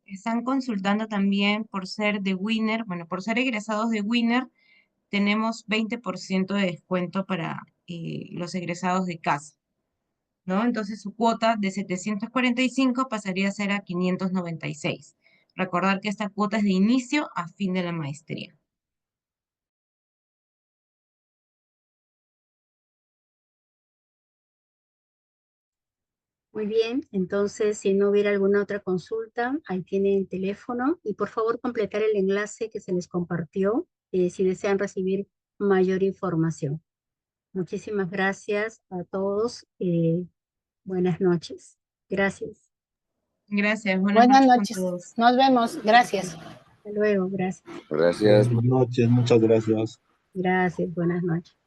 Están consultando también por ser de Winner. Bueno, por ser egresados de Winner, tenemos 20% de descuento para los egresados de casa, ¿no? Entonces su cuota de 745 pasaría a ser a 596. Recordar que esta cuota es de inicio a fin de la maestría. Muy bien, entonces si no hubiera alguna otra consulta, ahí tienen el teléfono y por favor completar el enlace que se les compartió si desean recibir mayor información. Muchísimas gracias a todos. Buenas noches. Gracias. Gracias, buenas Buenas noches con noches. todos. Nos vemos. Gracias. Hasta luego, gracias. Gracias. Buenas noches, muchas gracias. Gracias, buenas noches.